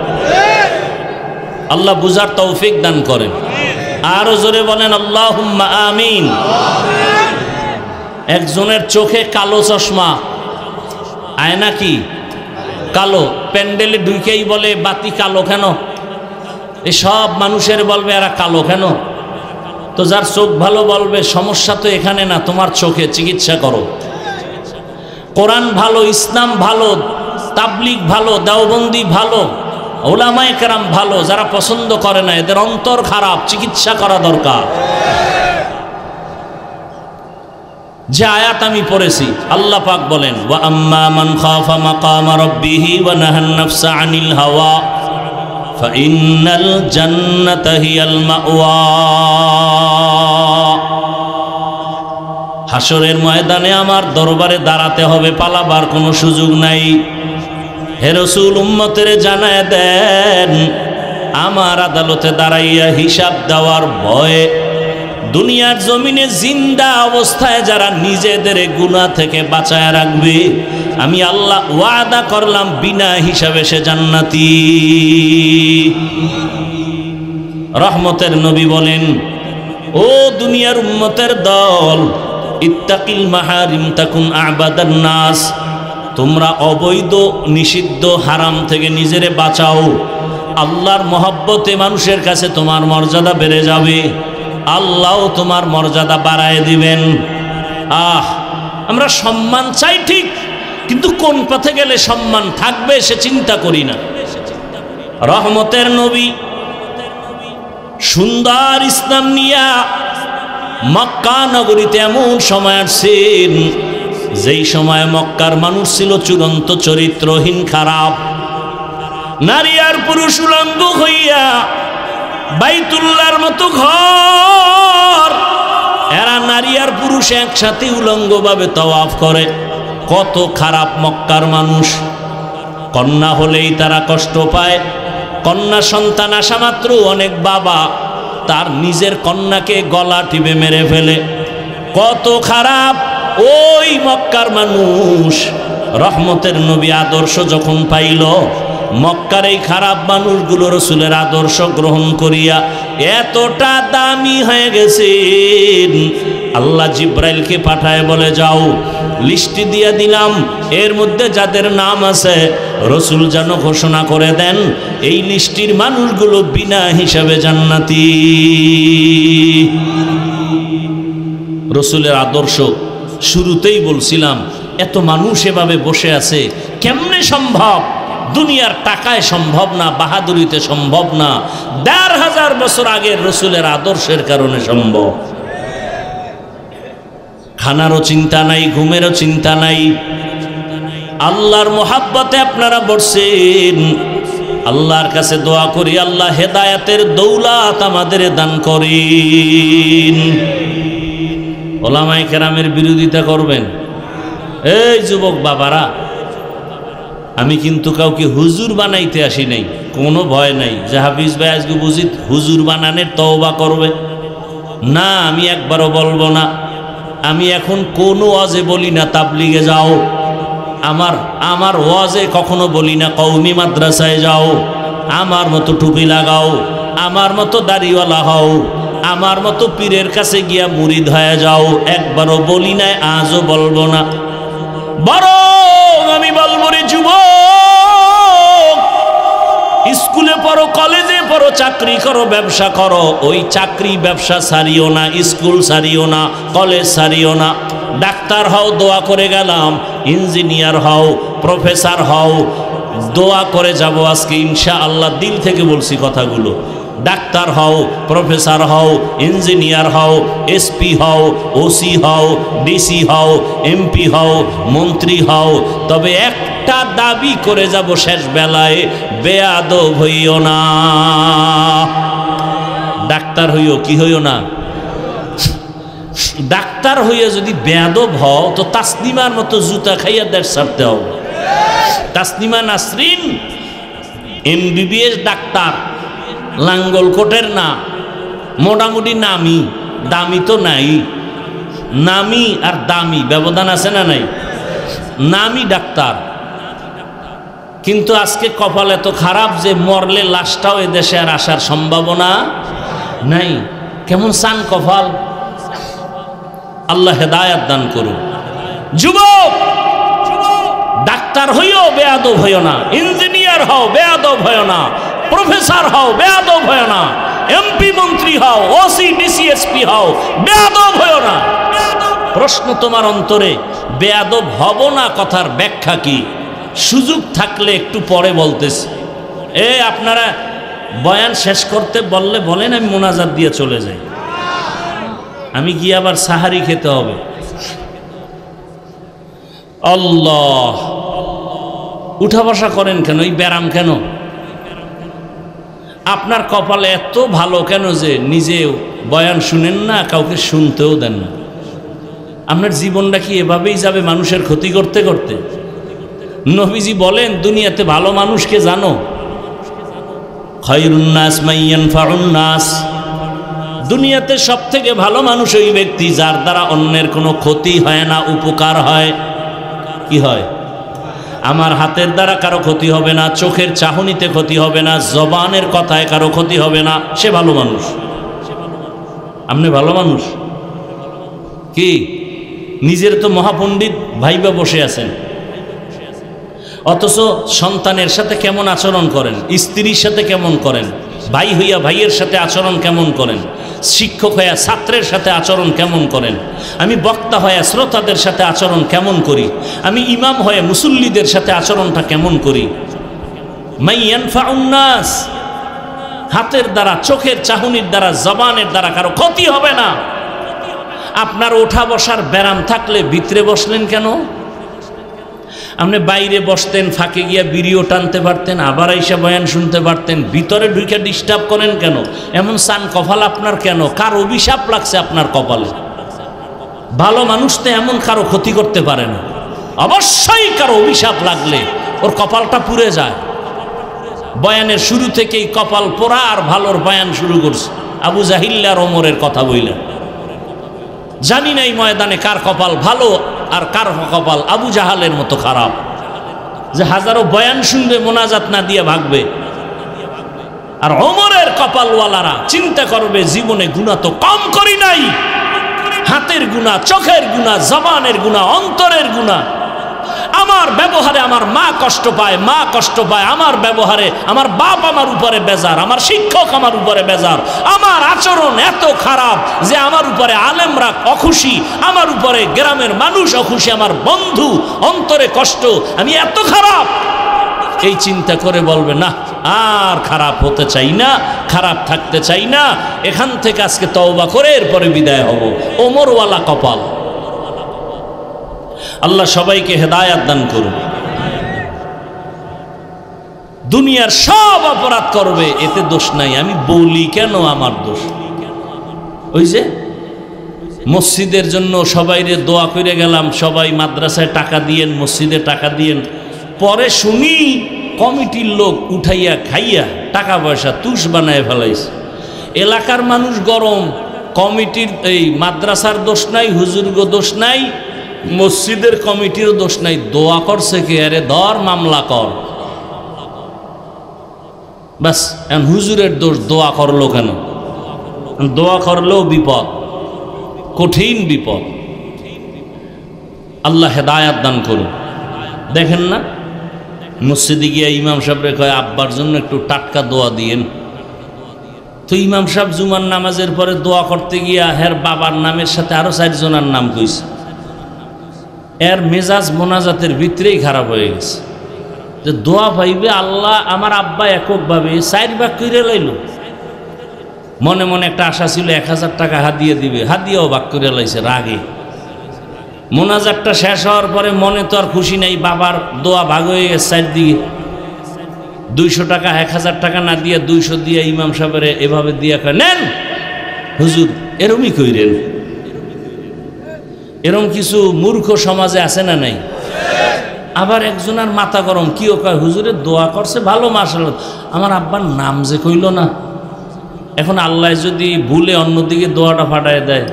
আল্লাহ বুঝার তৌফিক দান করেন। আরো জোরে বলেন আল্লাহুম্মা আমিন। একজনের চোখে কালো চশমা, আয়না কি কালো, প্যান্ডেলে ঢুকেই বলে বাতি কালো কেন? এসব মানুষের বলবে এরা কালো কেন? তো যার চোখ ভালো বলবে সমস্যা তো এখানে না, তোমার চোখে, চিকিৎসা করো। কোরআন ভালো, ইসলাম ভালো, তাবলিগ ভালো, দেওবন্দি ভালো, উলামায়ে কেরাম ভালো, যারা পছন্দ করে না এদের অন্তর খারাপ, চিকিৎসা করা দরকার। যে আয়াত আমি পড়েছি, আল্লাহ পাক বলেন ওয়া আম্মা মান খাফা মাকামা রাব্বিহি ওয়া নাহান নাফসা আনিল হাওয়া ফাইন্নাল জান্নাতা হিয়াল মাওয়া। হাসরের ময়দানে আমার দরবারে দাঁড়াতে হবে, পালাবার কোনো সুযোগ নাই। হে রাসূল, উম্মতের জানায় দেন, আমার আদালতে দাঁড়াইয়া হিসাব দেওয়ার ভয়ে দুনিয়ার জমিনে জিন্দা অবস্থায় যারা নিজেদের গুনাহ থেকে বাঁচায় রাখবে, আমি আল্লাহ ওয়াদা করলাম বিনা হিসাবে সে জান্নাতি। রহমতের নবী বলেন, ও দুনিয়ার উম্মতের দল, ইত্তাকিল মাহারিম তাকুন আবাদান নাস, তোমরা অবৈধ নিষিদ্ধ হারাম থেকে নিজেরে বাঁচাও। আল্লাহর মহব্বতে মানুষের কাছে তোমার মর্যাদা বেড়ে যাবে, আল্লাহ তোমার মর্যাদা বাড়ায় দিবেন। আমরা সম্মান চাই ঠিক, কিন্তু কোন পথে গেলে সম্মান থাকবে সে চিন্তা করি না। রহমতের নবী সুন্দর ইসলাম নিয়া মক্কা নগরীতে এমন সময় আসছেন যেই সময় মক্কার মানুষ ছিল চূড়ান্ত চরিত্রহীন, খারাপ। নারী আর পুরুষ উলঙ্গ হইয়া বাইতুল্লাহর মতো ঘর, এরা নারী আর পুরুষ একসাথে উলঙ্গভাবে তাওয়াফ করে। কত খারাপ মক্কার মানুষ। কন্যা হলেই তারা কষ্ট পায়, কন্যা সন্তান আসা মাত্র অনেক বাবা তার নিজের কন্যাকে গলা টিপে মেরে ফেলে। কত খারাপ ওই মক্কার মানুষ। রহমতের নবী আদর্শ যখন পাইল, মক্কার এই খারাপ মানুষগুলো রসুলের আদর্শ গ্রহণ করিয়া এতটা দামি হয়ে গেছেন, আল্লাহ জিব্রাইলকে পাঠায় বলে যাও লিস্টি দিয়ে দিলাম, এর মধ্যে যাদের নাম আছে রসুল যেন ঘোষণা করে দেন এই লিস্টির মানুষগুলো বিনা হিসাবে জান্নাতি। রসুলের আদর্শ শুরুতেই বলছিলাম, এত মানুষ এভাবে বসে আছে কেমনে সম্ভব? দুনিয়ার টাকায় সম্ভব না, বাহাদুরিতে সম্ভব না, ১৫০০ বছর আগের রসুলের আদর্শের কারণে সম্ভব। খানারও চিন্তা নাই, ঘুমেরও চিন্তা নাই, আল্লাহর মোহাব্বতে আপনারা বসছেন। আল্লাহর কাছে দোয়া করি আল্লাহ হেদায়েতের দৌলত আমাদের দান করেন। ওলামায়ে কেরামের বিরোধিতা করবেন। এই যুবক বাবারা, আমি কিন্তু কাউকে হুজুর বানাইতে আসি নাই, কোনো ভয় নাই যে হাফিজ ভাই আজকে বুঝি হুজুর বানানোর তওবা করবে না, আমি একবারও বলবো না। আমি এখন কোনো ওয়াজে বলি না তাবলিগে যাও, আমার ওয়াজে কখনো বলি না কওমি মাদ্রাসায় যাও, আমার মতো টুপি লাগাও, আমার মতো দাড়িওয়ালা হও, আমার মতো পীরের কাছে গিয়া মুরিদ হয়ে যাও, একবারও বলি না, আজও বলবো না। বরং আমি বলবো রে যুবক, স্কুলে পড়ো, কলেজে পড়ো, চাকরি করো, ব্যবসা করো, ওই চাকরি ব্যবসা সারিও না, স্কুল সারিও না, কলেজ সারিও না। ডাক্তার হও, দোয়া করে গেলাম, ইঞ্জিনিয়ার হও, প্রফেসর হও, দোয়া করে যাব আজকে ইনশাআল্লাহ, দিল থেকে বলছি কথাগুলো। ডাক্তার হও, প্রফেসর হও, ইঞ্জিনিয়ার হও, এসপি হও, ওসি হও, ডিসি হও, এমপি হও, মন্ত্রী হও, তবে একটা দাবি করে যাব শেষ বেলায়, বেয়াদব হইও না। ডাক্তার হইও, কি হইও না? ডাক্তার হইয়া যদি বেয়াদব হও তো তাসনিমার মতো জুতা খাইয়া দেশ ছাড়তে হবে। তাসনিমা নাসরিন MBBS ডাক্তার, লাঙ্গল কোটের না, মোটামুটি নামি, দামি তো নাই। নামি আর দামি ব্যবধান আছে না নাই? নামি ডাক্তার, কিন্তু আজকে কপাল এত খারাপ যে মরলে লাশটাও এদেশে আর আসার সম্ভাবনা নাই। কেমন সান কপাল! আল্লাহ হেদায়াত দান করুন। যুবক, ডাক্তার হইও, বেয়াদব হইও না। ইঞ্জিনিয়ার হও, বেয়াদব হইও না। প্রফেসর হও, বেয়াদব হইও না। এমপি মন্ত্রী হও, ওসি ডিসি এসপি হও, বেয়াদব হইও না। প্রশ্ন তোমার অন্তরে, বেয়াদব হব না কথার ব্যাখ্যা কি? সুযোগ থাকলে একটু পরে বলতেছি। আপনারা বয়ান শেষ করতে বললে বলেন, আমি মোনাজাত দিয়ে চলে যাই। আমি গিয়ে আবার সাহারি খেতে হবে। আল্লাহ, উঠা বসা করেন কেন? এই ব্যারাম কেন? আপনার কপালে এত ভালো কেন যে নিজেও বয়ান শুনেন না, কাউকে শুনতেও দেন না? আপনার জীবনটা কি এভাবেই যাবে মানুষের ক্ষতি করতে করতে? নবীজি বলেন, দুনিয়াতে ভালো মানুষকে জানো? খায়রুন নাস মান ইয়ানফাউন নাস। দুনিয়াতে সব থেকে ভালো মানুষ ওই ব্যক্তি যার দ্বারা অন্যের কোনো ক্ষতি হয় না, উপকার হয়। কি হয়? আমার হাতের দ্বারা কারো ক্ষতি হবে না, চোখের চাহনিতে ক্ষতি হবে না, জবানের কথায় কারো ক্ষতি হবে না, সে ভালো মানুষ। আপনি ভালো মানুষ কি? নিজের তো মহাপণ্ডিত ভাইবা বসে আছেন, অথচ সন্তানের সাথে কেমন আচরণ করেন, স্ত্রীর সাথে কেমন করেন, ভাই হইয়া ভাইয়ের সাথে আচরণ কেমন করেন, শিক্ষক হইয়া ছাত্রের সাথে আচরণ কেমন করেন, আমি বক্তা হইয়া শ্রোতাদের সাথে আচরণ কেমন করি, আমি ইমাম হয়ে মুসল্লিদের সাথে আচরণটা কেমন করি। মান ইয়ানফাউন নাস, হাতের দ্বারা, চোখের চাহনির দ্বারা, জবানের দ্বারা কারো ক্ষতি হবে না। আপনার ওঠা বসার ব্যারাম থাকলে ভিতরে বসলেন কেন? আপনি বাইরে বসতেন, ফাঁকে গিয়া বিড়িও টানতে পারতেন, আবার আইসা বয়ান শুনতে পারতেন, ভিতরে ঢুকে ডিস্টার্ব করেন কেন? এমন সান কপাল আপনার কেন? কার অভিশাপ লাগছে আপনার কপালে? ভালো মানুষ তো এমন কারো ক্ষতি করতে পারে না। অবশ্যই কারো অভিশাপ লাগলে ওর কপালটা পুড়ে যায়। বয়ানের শুরু থেকেই কপাল পোড়া আর ভালোর বয়ান শুরু করছে। আবু জাহিল আর ওমরের কথা বললেন, জানি না এই ময়দানে কার কপাল ভালো আর কার কপাল আবু জাহালের মতো খারাপ, যে হাজারো বয়ান শুনবে মোনাজাত না দিয়ে ভাগবে। আর ওমরের কপালওয়ালারা চিন্তা করবে, জীবনে গুনাহ তো কম করি নাই, হাত হাতের গুনাহ, চোখের গুনাহ, জবানের গুনাহ, অন্তরের গুনাহ। আমার ব্যবহারে আমার মা কষ্ট পায়, মা কষ্ট পায় আমার ব্যবহারে, আমার বাপ আমার উপরে বেজার, আমার শিক্ষক আমার উপরে বেজার, আমার আচরণ এত খারাপ যে আমার উপরে আলেমরা অখুশি, আমার উপরে গ্রামের মানুষ অখুশি, আমার বন্ধু অন্তরে কষ্ট, আমি এত খারাপ। এই চিন্তা করে বলবে না আর খারাপ হতে চাই না, খারাপ থাকতে চাই না, এখান থেকে আজকে তওবা করে এরপরে বিদায় হব। ওমরওয়ালা কপাল। আল্লাহ সবাইকে হেদায়াত দান করুন। দুনিয়ার সব অপরাধ করবে, এতে দোষ নাই। আমি বলি কেন আমার দোষ? ওই যে মসজিদের জন্য সবাইরে দোয়া করে গেলাম, সবাই মাদ্রাসায় টাকা দিয়েন, মসজিদে টাকা দিয়েন, পরে শুনি কমিটির লোক উঠাইয়া খাইয়া টাকা পয়সা তুষ বানায় ফেলাইছে। এলাকার মানুষ গরম, কমিটির এই মাদ্রাসার দোষ নাই, হুজুরগো দোষ নাই, মসজিদের কমিটিরও দোষ নাই। দোয়া করছে কে? আরে ধর মামলা কর। বাস, এখন হুজুরের দোষ, দোয়া করলো কেন? দোয়া করলেও বিপদ, কঠিন বিপদ। আল্লাহ হেদায়াত দান করুন। দেখেন না মসজিদে গিয়ে ইমাম সাহেবরে কয় আব্বার জন্য একটু টাটকা দোয়া দিয়েন। তো ইমাম সাহেব জুমার নামাজের পরে দোয়া করতে গিয়া হের বাবার নামের সাথে আরো 4 জনের নাম কইছে। এর মেজাজ মোনাজাতের ভিতরেই খারাপ হয়ে গেছে যে দোয়া পাইবে আল্লাহ, আমার আব্বা এককভাবে 4 ভাগ করে লাইল। মনে মনে একটা আশা ছিল 1000 টাকা হাদিয়ে দিবে, হাদিয়াও ভাগ করে লাইছে রাগে। মোনাজাতটা শেষ হওয়ার পরে মনে তো আর খুশি নাই, বাবার দোয়া ভাগ হয়ে গেছে 4 দিকে। 200 টাকা 1000 টাকা না দিয়ে 200 দিয়ে ইমাম সাহেবের এভাবে দিয়ে নেন হুজুর, এরমই কইরেন। এরম কিছু মূর্খ সমাজে আছে না নাই? আবার একজনের মাথা গরম, কিও কয় হুজুরের দোয়া করছে ভালো, মাশাআল্লাহ, আমার আব্বার নাম যে কইল না, এখন আল্লাহ যদি ভুলে অন্যদিকে দোয়াটা ফাটায় দেয়।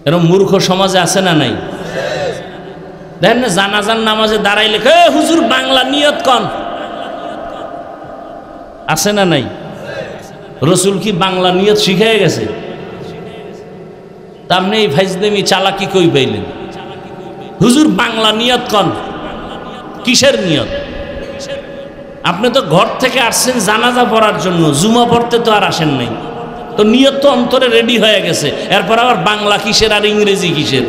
এরম মূর্খ সমাজে আছে না নাই? দেখেন না জানাজার নামাজে দাঁড়াইলে হুজুর বাংলা নিয়ত কন, আছে না নাই? রসুল কি বাংলা নিয়ত শিখাই গেছে? তামনি এই ফাইজদেমি চালাকি কই পাইলেন? হুজুর বাংলা নিয়ত কন, কিসের নিয়ত? আপনি তো ঘর থেকে আসছেন জানাজা পড়ার জন্য, জুমা পড়তে তো আর আসেন নাই, তো নিয়ত তো অন্তরে রেডি হয়ে গেছে, এরপর আবার বাংলা কিসের আর ইংরেজি কিসের?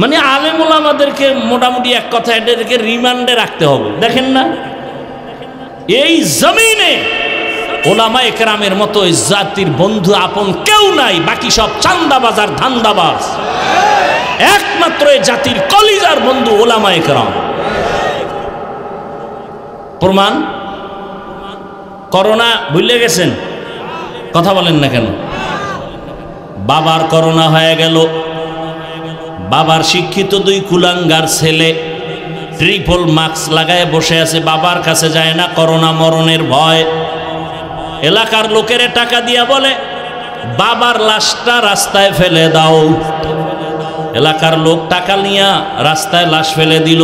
মানে আলেম ওলামাদেরকে মোটামুটি এক কথা এদেরকে রিমান্ডে রাখতে হবে। দেখেন না এই জমিনে ওলামা একরামের মতো জাতির বন্ধু আপন কেউ নাই, বাকি সব চান্দাবাজ আর ধান্দাবাজ। একমাত্র এই জাতির কলিজার বন্ধু ওলামা একরাম। প্রমাণ করোনা ভুলে গেছেন? কথা বলেন না কেন? বাবার করোনা হয়ে গেল, বাবার শিক্ষিত 2 কুলাঙ্গার ছেলে ট্রিপল মাস্ক লাগায় বসে আছে, বাবার কাছে যায় না, করোনা মরণের ভয়। এলাকার লোকের টাকা দিয়া বলে বাবার লাশটা রাস্তায় ফেলে দাও। এলাকার লোক টাকা নিয়া রাস্তায় লাশ ফেলে দিল।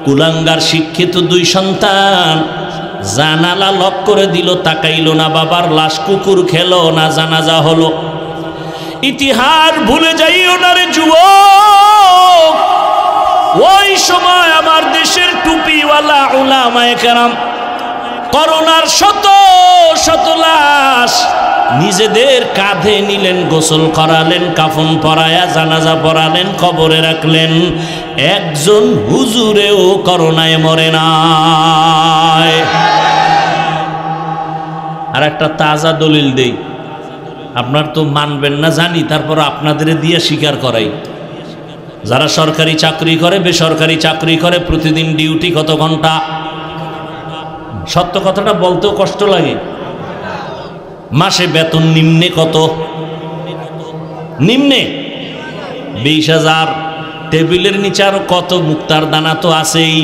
কুলাঙ্গার শিক্ষিত 2 সন্তান জানালা লক করে দিল, তাকাইল না, বাবার লাশ কুকুর খেলো না, জানাজা হলো। ইতিহাস ভুলে যাইও না রে যুবক, ওই সময় আমার দেশের টুপিওয়ালা উলামায়ে কেরাম করোনার শত শত লাশ নিজেদের কাঁধে নিলেন, গোসল করালেন, কাফন পরায়া জানাজা পড়ালেন, কবরে রাখলেন। একজন হুজুরেও করোনায় মরে নাই। আর একটা তাজা দলিল দেই, আপনার তো মানবেন না জানি, তারপর আপনাদের দিয়ে স্বীকার করাই। যারা সরকারি চাকরি করে, বেসরকারি চাকরি করে, প্রতিদিন ডিউটি কত ঘন্টা? সত্য কথাটা বলতেও কষ্ট লাগে। মাসে বেতন নিম্নে কত? নিম্নে 20,000। টেবিলের নিচে আরো কত মুক্তার দানা তো আছেই,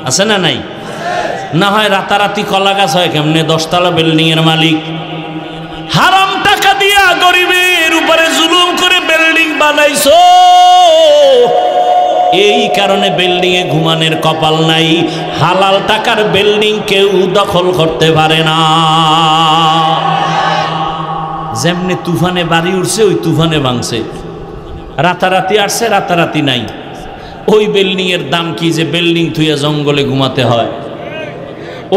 আছে না নাই? না হয় রাতারাতি কলা গাছ হয় কেমনে? 10 তলা বিল্ডিং এর মালিক হারাম টাকা দিয়া গরিবের উপরে জুলুম করে বিল্ডিং বানাইছো, এই কারণে বিল্ডিং এ ঘুমানোর কপাল নাই। হালাল টাকার বিল্ডিং কেউ দখল করতে পারে না। যেমনি তুফানে বাড়ি উঠছে ওই তুফানে ভাঙছে, রাতারাতি আসছে রাতারাতি নাই। ওই বিল্ডিং এর দাম কি যে বিল্ডিং থুইয়া জঙ্গলে ঘুমাতে হয়?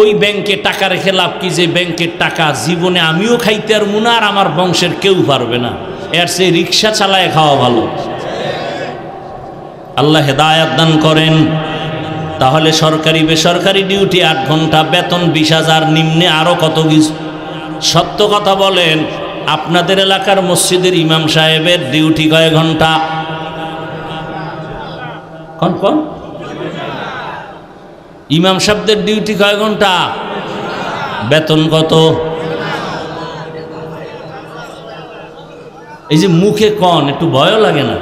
ওই ব্যাংকে টাকা রেখে লাভ কি যে ব্যাংকের টাকা জীবনে আমিও খাইতে আর মুনা আর আমার বংশের কেউ পারবে না, এর সে রিক্সা চালায় খাওয়া ভালো। আল্লাহ হেদায়াত দান করেন। তাহলে সরকারি বেসরকারি ডিউটি 8 ঘন্টা, বেতন 20,000, নিম্নে আরো কত কিছু। সত্য কথা বলেন, আপনাদের এলাকার মসজিদের ইমাম সাহেবের ডিউটি কয় ঘন্টা? কোন কোন ইমাম সাহেবদের ডিউটি কয় ঘন্টা? বেতন কত? এই যে মুখে কন, একটু ভয় লাগে না?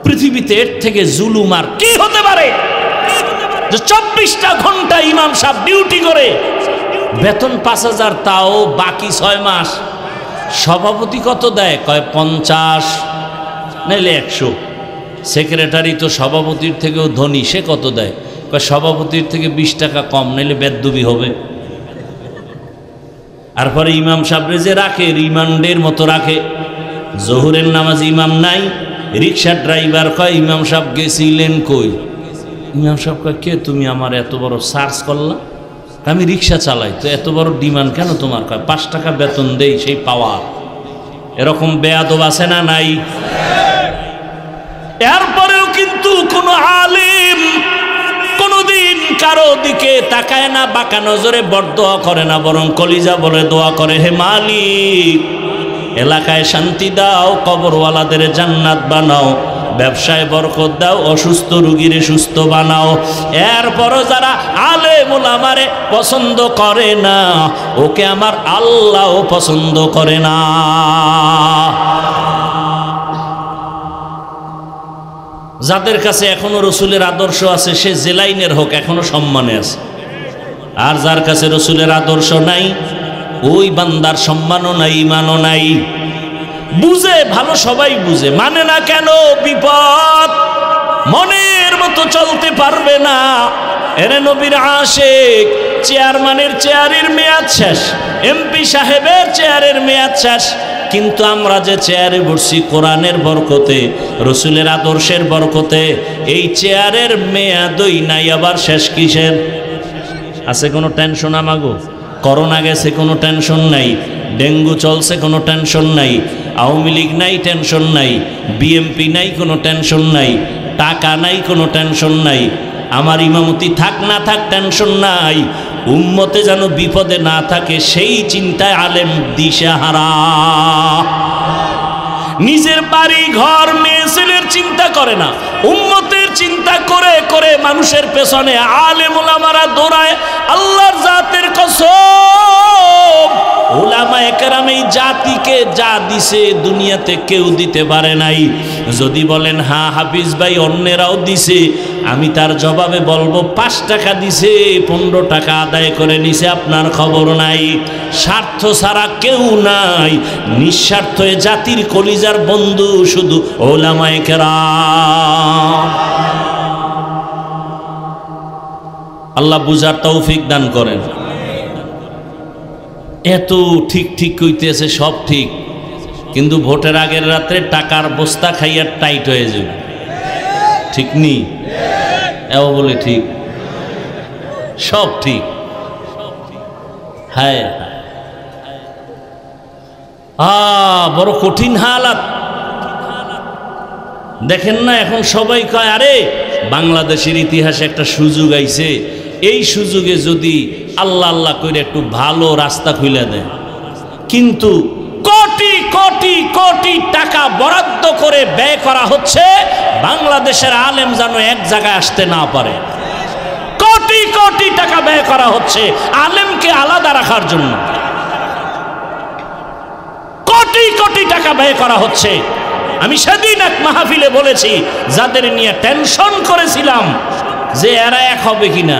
পৃথিবীতে এর থেকে জুলুম আর কি হতে পারে যে 24টা ঘন্টা ইমাম সাহেব ডিউটি করে, বেতন 5,000, তাও বাকি 6 মাস। সভাপতি কত দেয়? কয় 50, নাইলে 100। সেক্রেটারি তো সভাপতির থেকেও ধনী, সে কত দেয়? কয় সভাপতির থেকে 20 টাকা কম, নাইলে বেদ্যুবি হবে। আর পরে ইমাম সাহেবরে যে রাখে রিমান্ডের মতো রাখে। জোহরের নামাজ ইমাম নাই, রিক্সার ড্রাইভার কয় ইমাম সাহেব গেছিলেন কই? ইমাম সাহেব কয় কে তুমি আমার এত বড় সার্চ করলা? আমি রিক্সা চালাই, তো এত বড় ডিমান্ড কেন তোমার? কয় 5 টাকা বেতন দেই, সেই পাওয়া। এরকম বেয়াদব আছে না নাই? এরপরেও কিন্তু কোন আলেম কোনদিন কারো দিকে তাকায় না, বাঁকা নজরে বরদোয়া করে না, বরং কলিজা বলে দোয়া করে, হে মালিক এলাকায় শান্তি দাও, কবরওয়ালাদের জান্নাত বানাও, ব্যবসায় বরকত দাও, অসুস্থ রুগীরে সুস্থ বানাও। এরপরও যারা আলেম ওলামারে পছন্দ করে না, ওকে আমার আল্লাহও পছন্দ করে না। যাদের কাছে এখনো রসুলের আদর্শ আছে, সে যে লাইনের হোক, এখনো সম্মানে আছে। আর যার কাছে রসুলের আদর্শ নাই, ওই বান্দার সম্মানও নাই, ইমানও নাই। বুঝে ভালো, সবাই বুঝে, মানে না কেন? বিপদ, মনের মতো চলতে পারবে না। এরে নবীর আশিক, চেয়ারম্যানের চেয়ারের মেয়াদ শেষ, এমপি সাহেবের চেয়ারের মেয়াদ শেষ, কিন্তু আমরা যে চেয়ারে বসছি কোরআনের বরকতে, রসুলের আদর্শের বরকতে, এই চেয়ারের মেয়াদই নাই, আবার শেষ কিসের? আছে কোনো টেনশন আমাগো? করোনা গেছে, কোনো টেনশন নাই। ডেঙ্গু চলছে, কোনো টেনশন নাই। আওয়ামী লীগ নাই, টেনশন নাই। বিএমপি নাই, কোনো টেনশন নাই। টাকা নাই, কোনো টেনশন নাই। আমার ইমামতি থাক না থাক, টেনশন নাই। উম্মতে যেন বিপদে না থাকে, সেই চিন্তায় আলেম দিশাহারা। নিজের বাড়ি ঘর মেয়ে ছেলের চিন্তা করে না, উম্মতের চিন্তা করে করে মানুষের পেছনে আলেম ওলামারা দৌড়ায়। আল্লাহর জাতের কসম, উলামায়ে কেরাম এই জাতিকে যা দিছে দুনিয়াতে কেউ দিতে পারে নাই। যদি বলেন হ্যাঁ হাফিজ ভাই অন্যেরাও দিছে, আমি তার জবাবে বলবো 5 টাকা দিছে, 15 টাকা আদায় করে নিছে, আপনার খবর নাই। স্বার্থ ছাড়া কেউ নাই, নিঃস্বার্থ জাতির কলিজার বন্ধু শুধু উলামায়ে কেরাম। আল্লাহ বুঝার তৌফিক দান করেন। এত ঠিক ঠিক কইতেছে, সব ঠিক, কিন্তু ভোটের আগের রাত্রে টাকার বস্তা খাইয়া টাইট হয়ে যাবে, ঠিক নি? এও বলে ঠিক, সব ঠিক। হ্যাঁ, বড় কঠিন হালাত। দেখেন না এখন সবাই কয় আরে বাংলাদেশের ইতিহাসে একটা সুযোগ আইছে, এই সুযোগে যদি আল্লাহ আল্লাহ করে একটু ভালো রাস্তা খুলে দেয়। কিন্তু কোটি কোটি কোটি টাকা বরাদ্দ করে ব্যয় করা হচ্ছে বাংলাদেশের আলেম যেন এক জায়গায় আসতে না পারে। কোটি কোটি টাকা ব্যয় করা হচ্ছে আলেমকে আলাদা রাখার জন্য। কোটি কোটি টাকা ব্যয় করা হচ্ছে। আমি সেদিন এক মাহফিলে বলেছি, যাদের নিয়ে টেনশন করেছিলাম যে এরা এক হবে কিনা,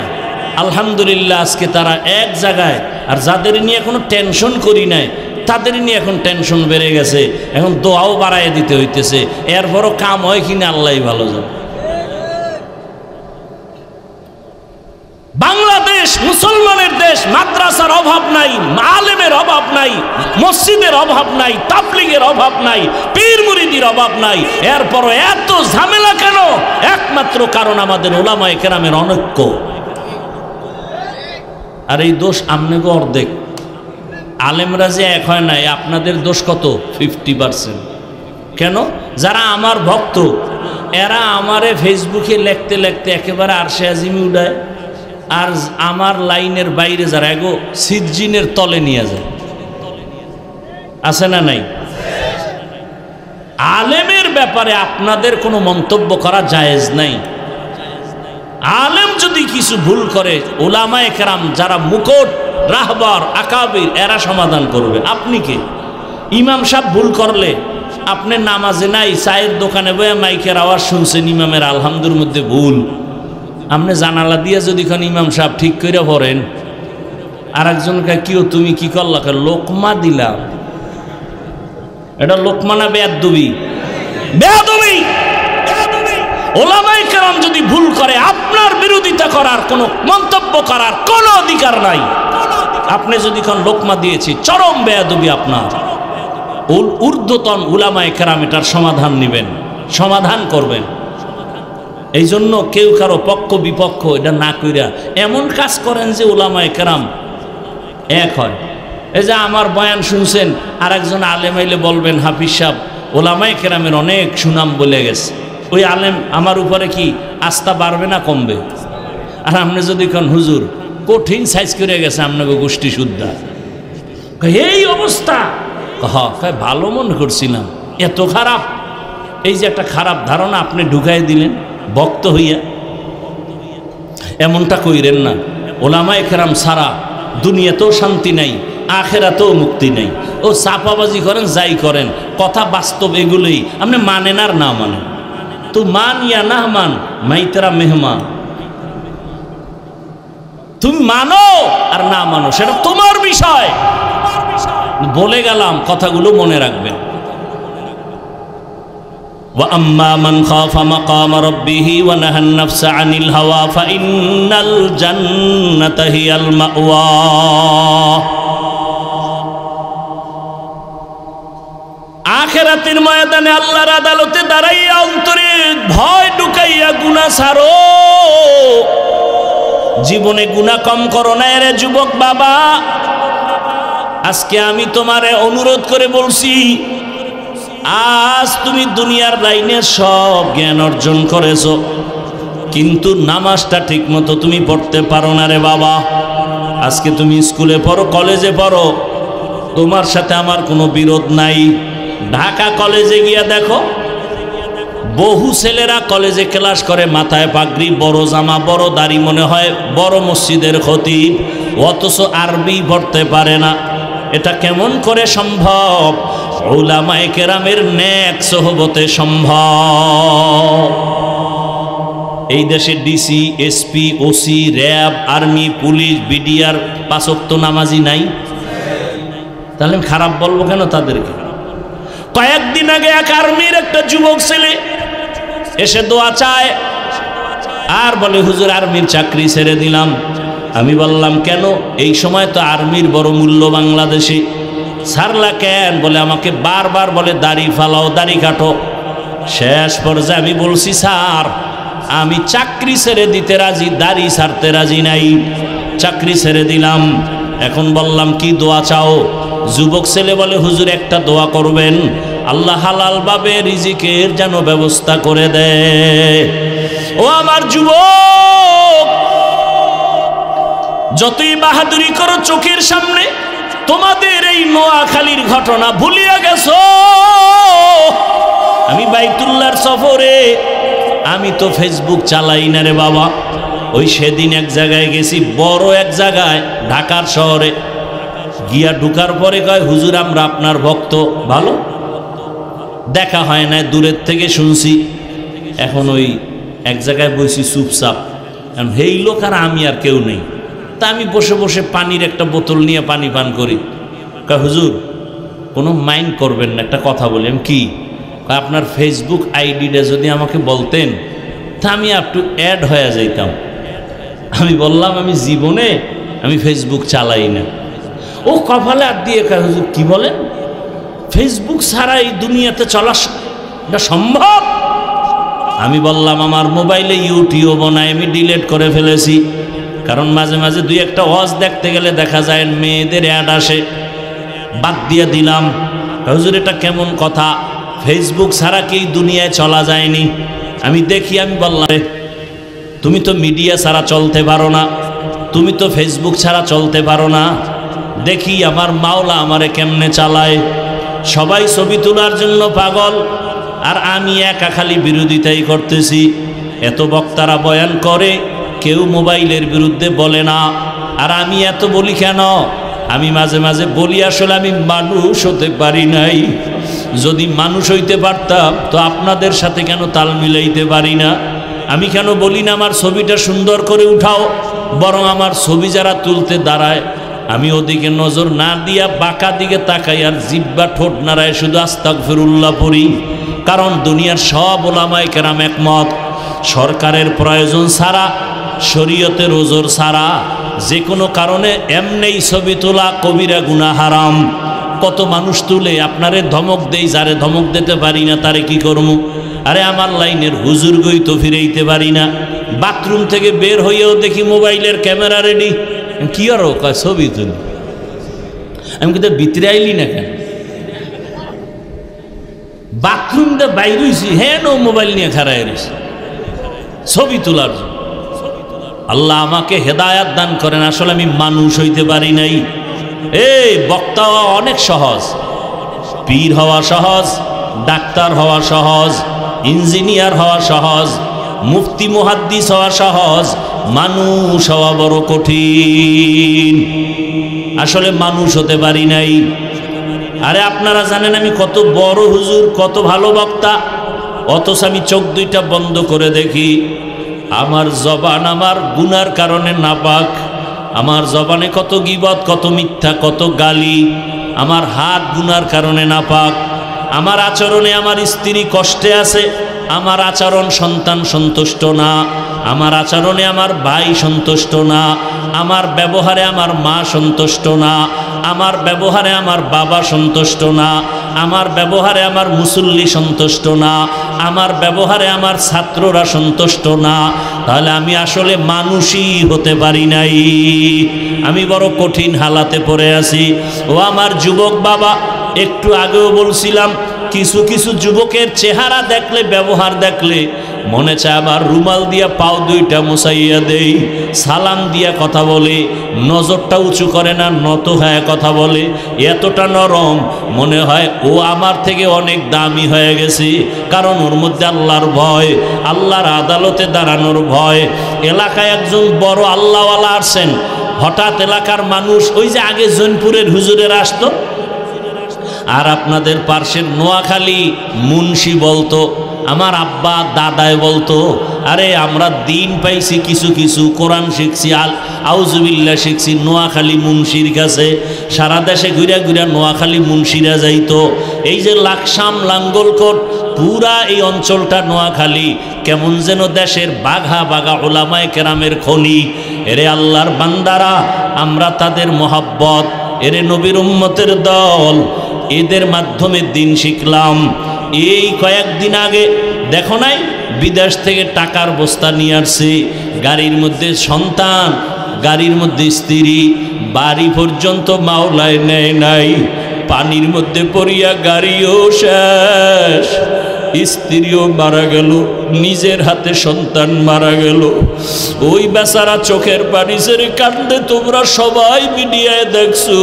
আলহামদুলিল্লাহ আজকে তারা এক জায়গায়। আর যাদের নিয়ে কোনো টেনশন করি নাই, তাদের নিয়ে এখন টেনশন বেড়ে গেছে, এখন দোয়াও বাড়ায় দিতে হইতেছে। এরপরও কাম হয় কিনা আল্লাহই ভালো জানে। বাংলাদেশ মুসলমানের দেশ, মাদ্রাসা মাদ্রাসার অভাব নাই, আলেমের অভাব নাই, মসজিদের অভাব নাই, তাবলীগের অভাব নাই, পীর মুরিদির অভাব নাই, এরপরও এত ঝামেলা কেন? একমাত্র কারণ আমাদের উলামায়ে কেরামের অনৈক্য। আর এই দোষ আমনেগো অর্ধেক, আলেমরা যে এক হয় নাই, আপনাদের দোষ কত? 50%। কেন? যারা আমার ভক্ত এরা আমারে ফেসবুকে লিখতে লিখতে একেবারে আরশে আজিমে উঠায়, আর আমার লাইনের বাইরে যারা এগো সিজ্জিনের তলে নিয়ে যায়। আছে না নাই? আলেমের ব্যাপারে আপনাদের কোনো মন্তব্য করা জায়েজ নাই। আলেম যদি কিছু ভুল করে উলামায়ে কেরাম যারা মুকুট রাহবার আকাবির এরা সমাধান করবে। আপনি কে? ইমাম সাহেব ভুল করলে আপনি নামাজে নাই, চায়ের দোকানে বয়ে মাইকের আওয়াজ শুনছেন ইমামের আলহামদুর মধ্যে ভুল, আপনি জানালা দিয়ে যদি খান ইমাম সাহেব ঠিক করে পড়েন, আর একজনকে কিও তুমি কি করলা? লোকমা দিলাম। এটা লোকমা না বেয়াদবি? বেয়াদবি। উলামায়ে কেরাম যদি ভুল করে আপনার বিরোধিতা করার, কোনো মন্তব্য করার কোনো অধিকার নাই। আপনি যদি কোন লোকমা দিয়েছি, চরম বেয়াদবি আপনার। ঊর্ধ্বতন উলামায়ে কেরাম এটার সমাধান নেবেন, সমাধান করবেন। এই জন্য কেউ কারো পক্ষ বিপক্ষ এটা না কইরা এমন কাজ করেন যে উলামায়ে কেরাম এক হয়। এই যে আমার বয়ান শুনছেন, আর একজন আলেম আইলে বলবেন হাফিজ সাহেব উলামায়ে কেরামের অনেক সুনাম বলে গেছে, ওই আলেম আমার উপরে কি আস্থা বাড়বে না কমবে? আর আপনি যদি কোন হুজুর কঠিন সাইজ করে গেছে আপনাকে গোষ্ঠী শুদ্ধা, এই অবস্থা, ভালো মনে করছিলাম, এত খারাপ। এই যে একটা খারাপ ধারণা আপনি ঢুকাই দিলেন ভক্ত হইয়া, এমনটা কইরেন না। উলামায়ে কেরাম ছাড়া দুনিয়াতেও শান্তি নাই, আখেরাতেও মুক্তি নাই। ও চাপাবাজি করেন যাই করেন, কথা বাস্তব এগুলোই। আপনি মানেন আর না মানেন, তো মান ইয়া না মান মাই তেরা মেহমান। তুমি মানো আর না মানো সেটা তোমার বিষয়। বলে গেলাম, কথাগুলো মনে রাখবেন। ওয়া আম্মা মান খাফা মাকাম রাব্বিহি ওয়া নাহান নাফসা আনিল হাওয়া ফাইন্নাল জান্নাতা হিয়াল মাওয়া। আখিরাতের ময়দানে আল্লাহর আদালতে দাঁড়াইয়া অন্তরে ভয় ঢুকাইয়া গুনাহ ছাড়ো। জীবনে গুনাহ কম করো না রে যুবক বাবা। আজকে আমি তোমারে অনুরোধ করে বলছি, আজ তুমি দুনিয়ার লাইনে সব জ্ঞান অর্জন করেছো, কিন্তু নামাজটা ঠিক মতো তুমি পড়তে পারো না রে বাবা। আজকে তুমি স্কুলে পড়ো, কলেজে পড়ো, তোমার সাথে আমার কোনো বিরোধ নাই। ঢাকা কলেজে গিয়া দেখো, বহু ছেলেরা কলেজে ক্লাস করে, মাথায় পাগড়ি, বড় জামা, বড় দাড়ি, মনে হয় বড় মসজিদের খতিব, অথচ আরবি পড়তে পারে না। এটা কেমন করে সম্ভব? উলামায়ে কেরামের নেক সোহবতে সম্ভব। এই দেশে DC, SP, OC, RAB, army, police, BDR 5 ওয়াক্ত নামাজি নাই? তাহলে খারাপ বলবো কেন তাদেরকে? কয়েকদিন আগে এক আর্মির একটা যুবক ছেলে এসে দোয়া চায় আর বলে, হুজুর আর্মির চাকরি ছেড়ে দিলাম। আমি বললাম কেন? এই সময় তো আর্মির বড় মূল্য বাংলাদেশে। ছাড়লা কেন? বলে আমাকে বারবার বলে দাড়ি ফালাও, দাড়ি কাটো। শেষ পর্যায়ে আমি বলছি, স্যার আমি চাকরি ছেড়ে দিতে রাজি, দাড়ি ছাড়তে রাজি নাই। চাকরি ছেড়ে দিলাম। এখন বললাম কি দোয়া চাও? যুবক ছেলে বলে, হুজুর একটা দোয়া করবেন, আল্লাহ হালাল ভাবে রিজিকের যেন ব্যবস্থা করে দেয়। ও আমার যুবক, যতই বাহাদুরি করো চোখের সামনে তোমাদের এই নোয়াখালীর ঘটনা ভুলিয়া গেছো। আমি বাইতুল্লাহর সফরে, আমি তো ফেসবুক চালাই না রে বাবা। ওই সেদিন এক জায়গায় গেছি, বড় এক জায়গায় ঢাকার শহরে গিয়া ঢুকার পরে কয়, হুজুর আমরা আপনার ভক্ত। ভালো, দেখা হয় না, দূরের থেকে শুনছি। এখন ওই এক জায়গায় বসি চুপচাপ, কারণ এই লোক আর আমি আর কেউ নেই। তা আমি বসে বসে পানির একটা বোতল নিয়ে পানি পান করি। কয় হুজুর কোনো মাইন্ড করবেন না, একটা কথা বলি। আমি কি? আপনার ফেসবুক আইডিটা যদি আমাকে বলতেন তা আমি একটু অ্যাড হয়ে যাইতাম। আমি বললাম আমি জীবনে আমি ফেসবুক চালাই না। ও কপালে হাত দিয়ে হুজুর কি বলেন, ফেসবুক ছাড়া এই দুনিয়াতে চলা সম্ভব? আমি বললাম আমার মোবাইলে ইউটিউব নাই, আমি ডিলিট করে ফেলেছি। কারণ মাঝে মাঝে দুই একটা ওয়াজ দেখতে গেলে দেখা যায় মেয়েদের অ্যাড আসে, বাদ দিয়ে দিলাম। হুজুর এটা কেমন কথা, ফেসবুক ছাড়া কি দুনিয়ায় চলা যায়নি? আমি দেখি, আমি বললাম তুমি তো মিডিয়া ছাড়া চলতে পারো না, তুমি তো ফেসবুক ছাড়া চলতে পারো না, দেখি আমার মাওলা আমারে কেমনে চালায়। সবাই ছবি তোলার জন্য পাগল, আর আমি একা খালি বিরোধিতাই করতেছি। এত বক্তারা বয়ান করে, কেউ মোবাইলের বিরুদ্ধে বলে না, আর আমি এত বলি কেন? আমি মাঝে মাঝে বলি আসলে আমি মানুষ হতে পারি নাই। যদি মানুষ হইতে পারতাম তো আপনাদের সাথে কেন তাল মিলাইতে পারি না? আমি কেন বলি না আমার ছবিটা সুন্দর করে উঠাও, বরং আমার ছবি যারা তুলতে দাঁড়ায় আমি ওদিকে নজর না দিয়া বাঁকা দিকে তাকাই আর জিব্বা ঠোঁট নাড়ায় শুধু আস্তাগফিরুল্লাহ পড়ি। কারণ দুনিয়ার সব ওলামায়ে কেরাম একমত, সরকারের প্রয়োজন ছাড়া, শরীয়তের ওজর ছাড়া যে কোনো কারণে এমনেই ছবি তোলা কবিরা গুনাহ হারাম। কত মানুষ তুলে, আপনারে ধমক দেই, যারে ধমক দিতে পারি না তারে কি করবো? আরে আমার লাইনের হুজুর গই তো ফিরাইতে পারি না। বাথরুম থেকে বের হইয়াও দেখি মোবাইলের ক্যামেরা রেডি, কি আরো ছবি তুলি। আমি কিন্তু ভিতরে আইলি না কেন? বাথরুম দিয়ে বাইর হইছি, হ্যাঁ নো মোবাইল নিয়ে খাড়াই রয়েছি ছবি তোলার। আল্লাহ আমাকে হেদায়াত দান করেন। আসলে আমি মানুষ হইতে পারি নাই। এই বক্তা হওয়া অনেক সহজ, পীর হওয়া সহজ, ডাক্তার হওয়া সহজ, ইঞ্জিনিয়ার হওয়া সহজ, মুফতি মুহাদ্দিস হওয়া সহজ, মানুষ হওয়া বড় কঠিন। আসলে মানুষ হতে পারি নাই। আরে আপনারা জানেন আমি কত বড় হুজুর, কত ভালো বক্তা, অথচ আমি চোখ দুইটা বন্ধ করে দেখি আমার জবান আমার গুনার কারণে নাপাক। আমার জবানে কত গীবত, কত মিথ্যা, কত গালি। আমার হাত গুনার কারণে নাপাক। আমার আচরণে আমার স্ত্রী কষ্টে আছে, আমার আচরণ সন্তান সন্তুষ্ট না, আমার আচরণে আমার ভাই সন্তুষ্ট না, আমার ব্যবহারে আমার মা সন্তুষ্ট না, আমার ব্যবহারে আমার বাবা সন্তুষ্ট না, আমার ব্যবহারে আমার মুসল্লি সন্তুষ্ট না, আমার ব্যবহারে আমার ছাত্ররা সন্তুষ্ট না। তাহলে আমি আসলে মানুষই হতে পারি নাই। আমি বড় কঠিন হালাতে পড়ে আছি। ও আমার যুবক বাবা, একটু আগেও বলছিলাম কিছু কিছু যুবকের চেহারা দেখলে, ব্যবহার দেখলে মনে চায় আবার রুমাল দিয়া পাও দুইটা মুছাইয়া দেই, সালাম দিয়া কথা বলে, নজরটা উঁচু করে না, নত হয়ে কথা বলে, এতটা নরম মনে হয় ও আমার থেকে অনেক দামি হয়ে গেছে। কারণ ওর মধ্যে আল্লাহর ভয়, আল্লাহর আদালতে দাঁড়ানোর ভয়। এলাকায় একজন বড় আল্লাহওয়ালা আসছেন, হঠাৎ এলাকার মানুষ, ওই যে আগে জৈনপুরের হুজুরের আসতো, আর আপনাদের পার্শ্বের নোয়াখালী মুন্সি বলতো, আমার আব্বা দাদায় বলতো, আরে আমরা দিন পাইছি কিছু কিছু, কোরআন শিখছি, আউজুবিল্লাহ শিখছি নোয়াখালী মুন্সির কাছে। সারা দেশে ঘুরে ঘুরে নোয়াখালী মুন্সিরা যাইতো। এই যে লাকসাম, লাঙ্গলকোট, পুরা এই অঞ্চলটা নোয়াখালী কেমন যেন দেশের বাঘা বাঘা ওলামায়ে কেরামের খনি। এরে আল্লাহর বান্দারা, আমরা তাদের মহব্বত, এরে নবীর উম্মতের দল, এদের মাধ্যমে দিন শিখলাম। এই কয়েকদিন আগে দেখো নাই, বিদেশ থেকে টাকার বস্তা নিয়ে আসছে, গাড়ির মধ্যে সন্তান, গাড়ির মধ্যে স্ত্রী, বাড়ি পর্যন্ত মাওলায় নেয় নাই। পানির মধ্যে পড়িয়া গাড়িও শেষ, স্ত্রীও মারা গেল, নিজের হাতে সন্তান মারা গেল। ওই বেচারা চোখের পানি ছেড়ে কান্দে। তোমরা সবাই মিডিয়ায় দেখছো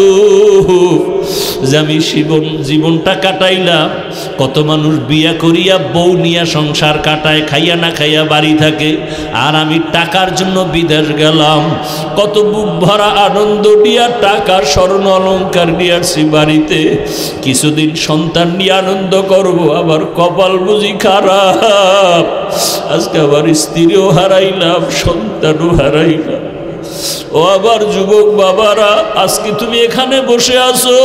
যে আমি জীবনটা কাটাইলাম। কত মানুষ বিয়া করিয়া বউ নিয়া সংসার কাটায়, খাইয়া না খাইয়া বাড়ি থাকে, আর আমি টাকার জন্য বিদেশ গেলাম। কত বুক ভরা আনন্দ নিয়া টাকা, স্বর্ণ অলঙ্কার নিয়ে আসছি বাড়িতে, কিছুদিন সন্তান নিয়ে আনন্দ করব, আবার কপাল বুঝি খারাপ, আজকে আবার স্ত্রীও হারাইলাম, সন্তানও হারাইলাম। ও আবার যুবক বাবারা, আজকে তুমি এখানে বসে আছো,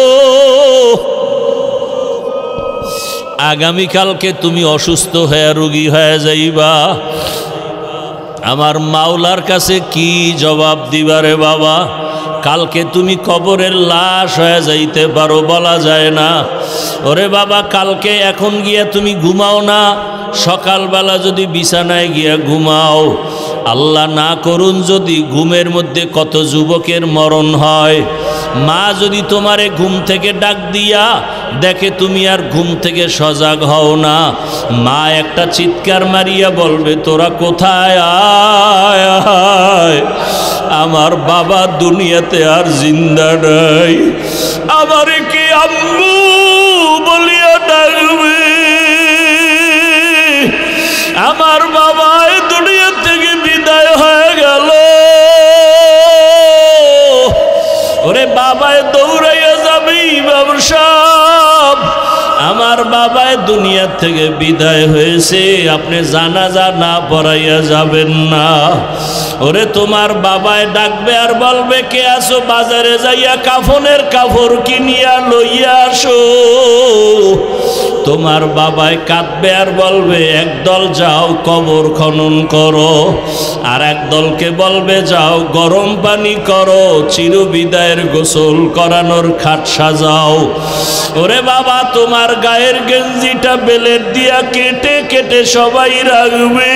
আগামীকালকে তুমি অসুস্থ হয়ে রোগী হয়ে যাইবা। আমার মাওলার কাছে কি জবাব দিবারে বাবা? কালকে তুমি কবরের লাশ হয়ে যাইতে পারো, বলা যায় না। ওরে বাবা, কালকে এখন গিয়া তুমি ঘুমাও না, সকালবেলা যদি বিছানায় গিয়া ঘুমাও, আল্লাহ না করুন যদি ঘুমের মধ্যে কত যুবকের মরণ হয়। মা যদি তোমারে ঘুম থেকে ডাক দিয়া দেখে তুমি আর ঘুম থেকে সজাগ হও না, মা একটা চিৎকার মারিয়া বলবে, তোরা কোথায়, আয় আয়, আমার বাবা দুনিয়াতে আর জিন্দা নাই, আমারে কি আম্মু বলিয়া ডাকবে, আমার বাবা এই দুনিয়া থেকে বিদায় হয়ে গেল। ওরে বাবায় দৌড়াইয়া যাবি ব্যবসা, আমার বাবায় দুনিয়া থেকে বিদায় হয়েছে, আপনি জানাজা না পড়াইয়া যাবেন না। ওরে তোমার বাবায় ডাকবে আর বলবে, কে আসো, বাজারে যাইয়া কাফনের কাপড় কিনিয়া লইয়া আসো। তোমার বাবায় কাঁদবে আর বলবে, একদল যাও কবর খনন করো, আর এক দলকে বলবে যাও গরম পানি করো, চিরবিদায়ের গোসল করানোর খাট সাজাও। ওরে বাবা, তোমার গায়ের গেঞ্জিটা বেলেট দিয়া কেটে কেটে সবাই রাখবে।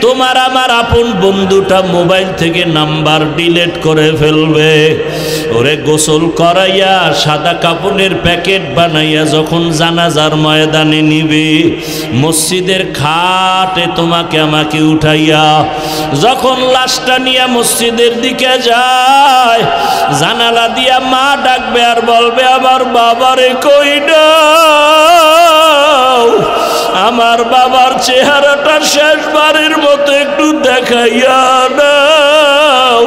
তোমার আমার আপন বন্ধুটা মোবাইল থেকে নাম্বার ডিলিট করে ফেলবে। ওরে গোসল করাইয়া সাদা কাপড়ের প্যাকেট বানাইয়া যখন জানাজার ময়দানে নিবে, মসজিদের খাটে তোমাকে আমাকে উঠাইয়া যখন লাশটা নিয়ে মসজিদের দিকে যায়, জানালা দিয়া মা ডাকবে আর বলবে, আমার বাবারে কই দাও, আমার বাবার চেহারাটা শেষবারের মতো একটু দেখাইয়া দাও,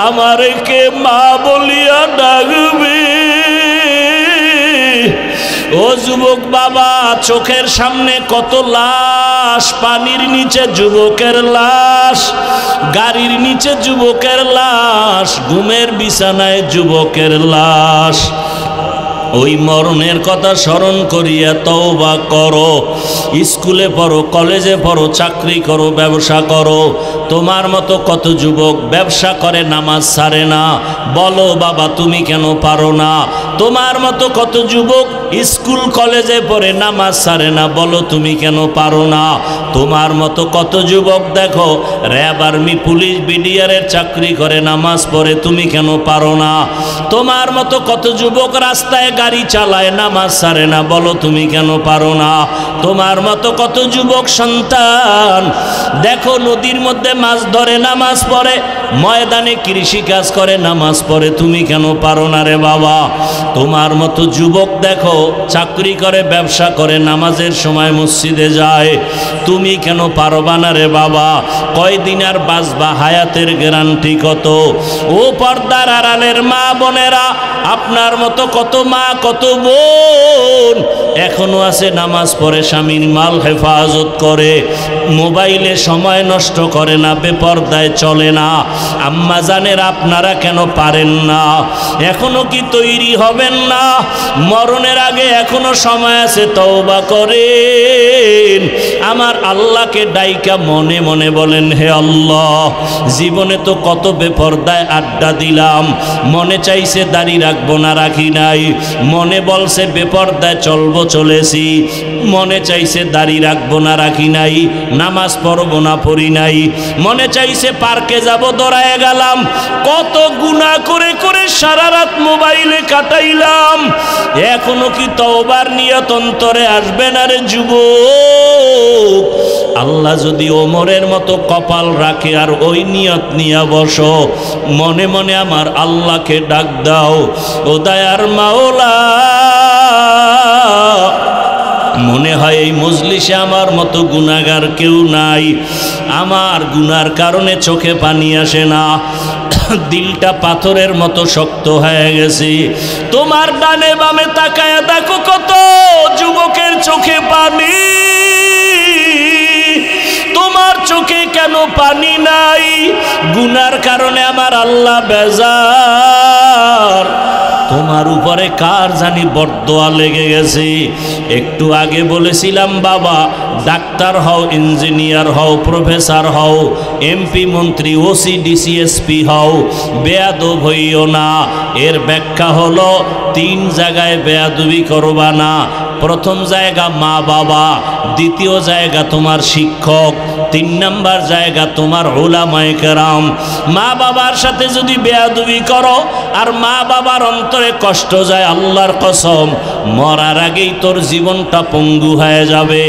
আমারে কে মা বলিয়া ডাকবে। ও যুবক বাবা, চোখের সামনে কত লাশ, পানির নিচে যুবকের লাশ, গাড়ির নিচে যুবকের লাশ, ঘুমের বিছানায় যুবকের লাশ। ওই মরণের কথা স্মরণ করিয়া তওবা করো। স্কুলে পড়ো, কলেজে পড়ো, চাকরি করো, ব্যবসা করো, তোমার মতো কত যুবক ব্যবসা করে নামাজ ছাড়ে না, বলো বাবা তুমি কেন পারো না? তোমার মতো কত যুবক স্কুল কলেজে পড়ে নামাজ ছাড়ে না, বলো তুমি কেন পারো না? তোমার মতো কত যুবক দেখো র্যাব, আর্মি, পুলিশ, বিডিআরের চাকরি করে, নামাজ পড়ে, তুমি কেন পারো না? তোমার মতো কত যুবক রাস্তায় গাড়ি চালায়, নামাজ ছাড়ে না, বলো তুমি কেন পারো না? তোমার মতো কত যুবক সন্তান দেখো নদীর মধ্যে মাছ ধরে, নামাজ পড়ে, ময়দানে কৃষি কাজ করে, নামাজ পড়ে, তুমি কেন পারো না রে বাবা? তোমার মতো যুবক দেখো চাকরি করে, ব্যবসা করে, নামাজের সময় মসজিদে যায়, তুমি কেন পারবা না রে বাবা? কয়দিন আর বাঁচবা, হায়াতের গ্যারান্টি কত? ও পর্দার আড়ালের মা বোনেরা, আপনার মতো কত মা কত বোন এখনো আছে নামাজ পড়ে, স্বামীর মাল হেফাজত করে, মোবাইলে সময় নষ্ট করে না, বেপর্দায় চলে না। আম্মা জানের আপনারা কেন পারেন না? এখনো কি তৈরি হবেন না? মরণের আগে এখনো সময় আছে, তওবা করেন। আমার আল্লাহকে ডাইকা মনে মনে বলেন, হে আল্লাহ, জীবনে তো কত বেপর্দায় আড্ডা দিলাম, মনে চাইছে দাড়ি রাখবো না, রাখি নাই, মনে বলছে বেপর্দায় চলবো, চলেছি, মনে চাইছে দাড়ি রাখবো না, রাখি নাই, নামাজ পড়বো না, পড়ি নাই, মনে চাইছে পার্কে যাব, দৌড়ায় গেলাম, কত গুনাহ করে করে সারা রাত মোবাইলে কাটাইলাম। এখনো কি তওবার নিয়ত অন্তরে আসবে না রে যুবক? আল্লাহ যদি ওমরের মতো কপাল রাখে আর ওই নিয়ত নিয়ে বসো, মনে মনে আমার আল্লাহকে ডাক দাও, ও দয়ার মাওলা, মনে হয় এই মজলিসে আমার মতো গুনাহগার কেউ নাই, আমার গুনার কারণে চোখে পানি আসে না, দিলটা পাথরের মতো শক্ত হয়ে গেছে। তোমার ডানে বামে তাকায়া দেখো কত যুবকের চোখে পানি, তোমার চোখে কেন পানি নাই? গুনার কারণে আমার আল্লাহ বেজার। তোমার উপরে কার জানি বরদোয়া লেগে গেছে। একটু আগে বলেছিলাম বাবা, ডাক্তার হও, ইঞ্জিনিয়ার হও, প্রফেসর হও, এমপি, মন্ত্রী, ওসি, ডিসি, এসপি হও, বেয়াদব হইও না। এর ব্যাখ্যা হলো 3 জায়গায় বেয়াদবি করবা না। প্রথম জায়গা মা বাবা, দ্বিতীয় জায়গা তোমার শিক্ষক, 3 নাম্বার জায়গা তোমার উলামায়ে কেরাম। মা বাবার সাথে যদি বেয়াদবি করো আর মা বাবার অন্তরে কষ্ট যায়, আল্লাহর কসম মরার আগেই তোর জীবনটা পঙ্গু হয়ে যাবে।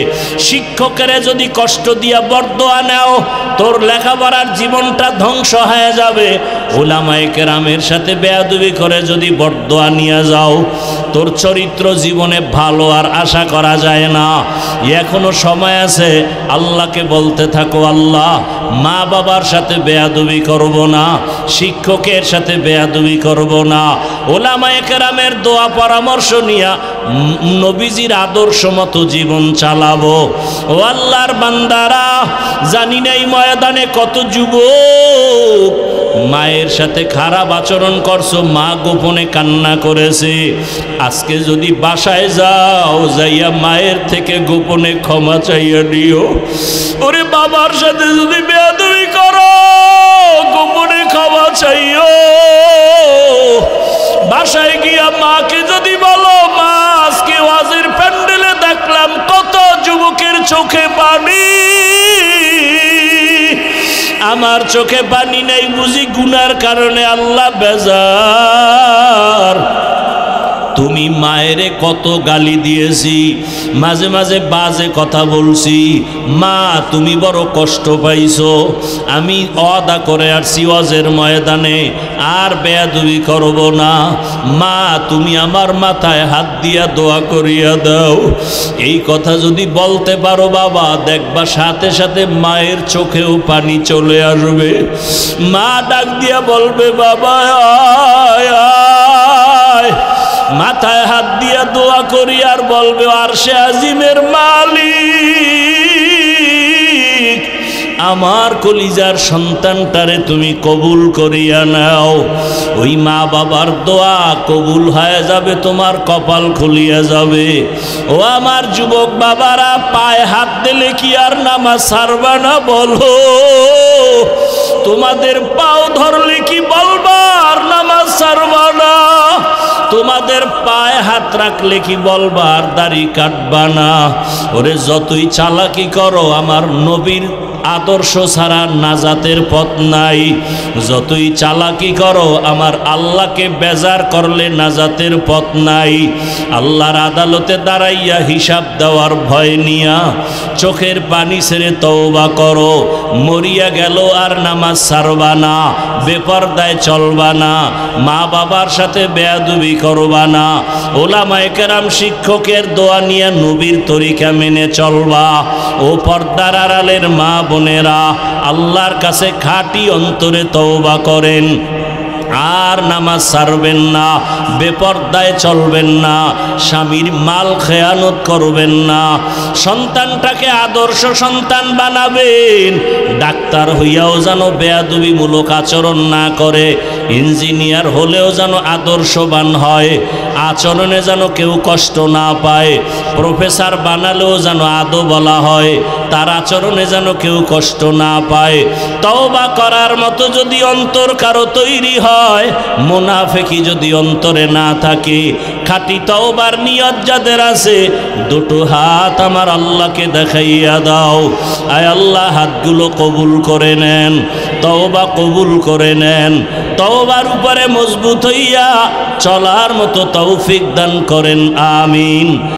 শিক্ষকের যদি কষ্ট দিয়া বরদোয়া নাও, তোর লেখাপড়ার জীবনটা ধ্বংস হয়ে যাবে। উলামায়ে কেরামের সাথে বেয়াদবি করে যদি বরদোয়া নিয়ে যাও, তোর চরিত্র জীবনে ভালো আর আশা করা যায় না। এখনো সময় আছে, আল্লাহকে বলতে থাকো, আল্লাহ মা বাবার সাথে বেয়াদবি করব না, শিক্ষকের সাথে বেয়াদবি করব না। উলামায়ে কেরামের দোয়া পরামর্শ নিয়া নবীজির আদর্শ মতো জীবন চালাবো। ও আল্লাহর বান্দারা, জানি না এই ময়দানে কত যুবক মায়ের সাথে খারাপ আচরণ করছো, মা গোপনে কান্না করেছে। আজকে যদি বাসায় যাও, যাইয়া মায়ের থেকে গোপনে ক্ষমা চাইয়া দিও। ওরে বাবার সাথে যদি বেয়াদবি করো, গোপনে ক্ষমা চাইও। বাসায় গিয়া মাকে যদি বলো, মা আজকে ওয়াজের প্যান্ডেলে দেখলাম কত যুবকের চোখে পানি, আমার চোখে পানি নাই বুঝি গুনার কারণে আল্লাহ বেজার। তুমি মায়েরে কত গালি দিয়েছি, মাঝে মাঝে বাজে কথা বলছি, মা তুমি বড় কষ্ট পাইছো। আমি ওয়াদা করে আসছি ওয়াজের ময়দানে আর বেয়াদবি করব না। মা তুমি আমার মাথায় হাত দিয়া দোয়া করিয়া দাও। এই কথা যদি বলতে পারো বাবা, দেখবা সাথে সাথে মায়ের চোখেও পানি চলে আসবে। মা ডাক দিয়া বলবে, বাবা আয় আয়। মাথায় হাত দিয়া দোয়া করি আর বলবে, আরশে আজিমের মালিক, আমার কলিজার সন্তানটারে তুমি কবুল করিয়া নাও। ওই মা বাবার দোয়া কবুল হয়ে যাবে, তোমার কপাল খুলিয়া যাবে। ও আমার যুবক বাবারা, পায়ে হাত দিলে কি আর নামাজ ছাড়বা না বলো? তোমাদের পাও ধরলে কি বলবা আর নামাজ ছাড়বা না? তোমাদের পায়ে হাত রাখলে কি বলবা আর দাড়ি কাটবা না? ওরে যতই চালাকি করো, আমার নবীর আদর্শ ছাড়া নাজাতের পথ নাই। যতই চালাকি করো, আমার আল্লাহকে বেজার করলে নাজাতের পথ নাই। আল্লাহর আদালতে দাঁড়াইয়া হিসাব দেওয়ার ভয় নিয়া চোখের পানি ছেড়ে তওবা করো। মরিয়া গেল আর নামাজ ছাড়বা না, বেপরদায় চলবা না, মা বাবার সাথে বেয়াদবি করবা না, ওলামায়ে কেরাম শিক্ষকের দোয়া নিয়ে নবীর তরিকা মেনে চলবা। ও পর্দার আড়ালের মা বোনেরা, আল্লাহর কাছে খাঁটি অন্তরে তওবা করেন, আর নামাজ ছাড়বেন না, বেপরদায় চলবেন না, স্বামীর মাল খেয়ানত করবেন না, সন্তানটাকে আদর্শ সন্তান বানাবেন। ডাক্তার হইয়াও যেন বেয়াদবিমূলক আচরণ না করে, ইঞ্জিনিয়ার হলেও যেন আদর্শবান হয়, আচরণে যেন কেউ কষ্ট না পায়। প্রফেসর বানালেও যেন আদো বলা হয়, তার আচরণে যেন কেউ কষ্ট না পায়। তওবা করার মতো যদি অন্তর কারো তৈরি হয়, মুনাফিকি যদি অন্তরে না থাকে, খাঁটি তওবার নিয়ত যাদের আছে, দুটো হাত আমার আল্লাহকে দেখাইয়া দাও। আয় আল্লাহ, হাতগুলো কবুল করে নেন, তওবা কবুল করে নেন, তওবার উপরে মজবুত হইয়া চলার মতো তৌফিক দান করেন, আমিন।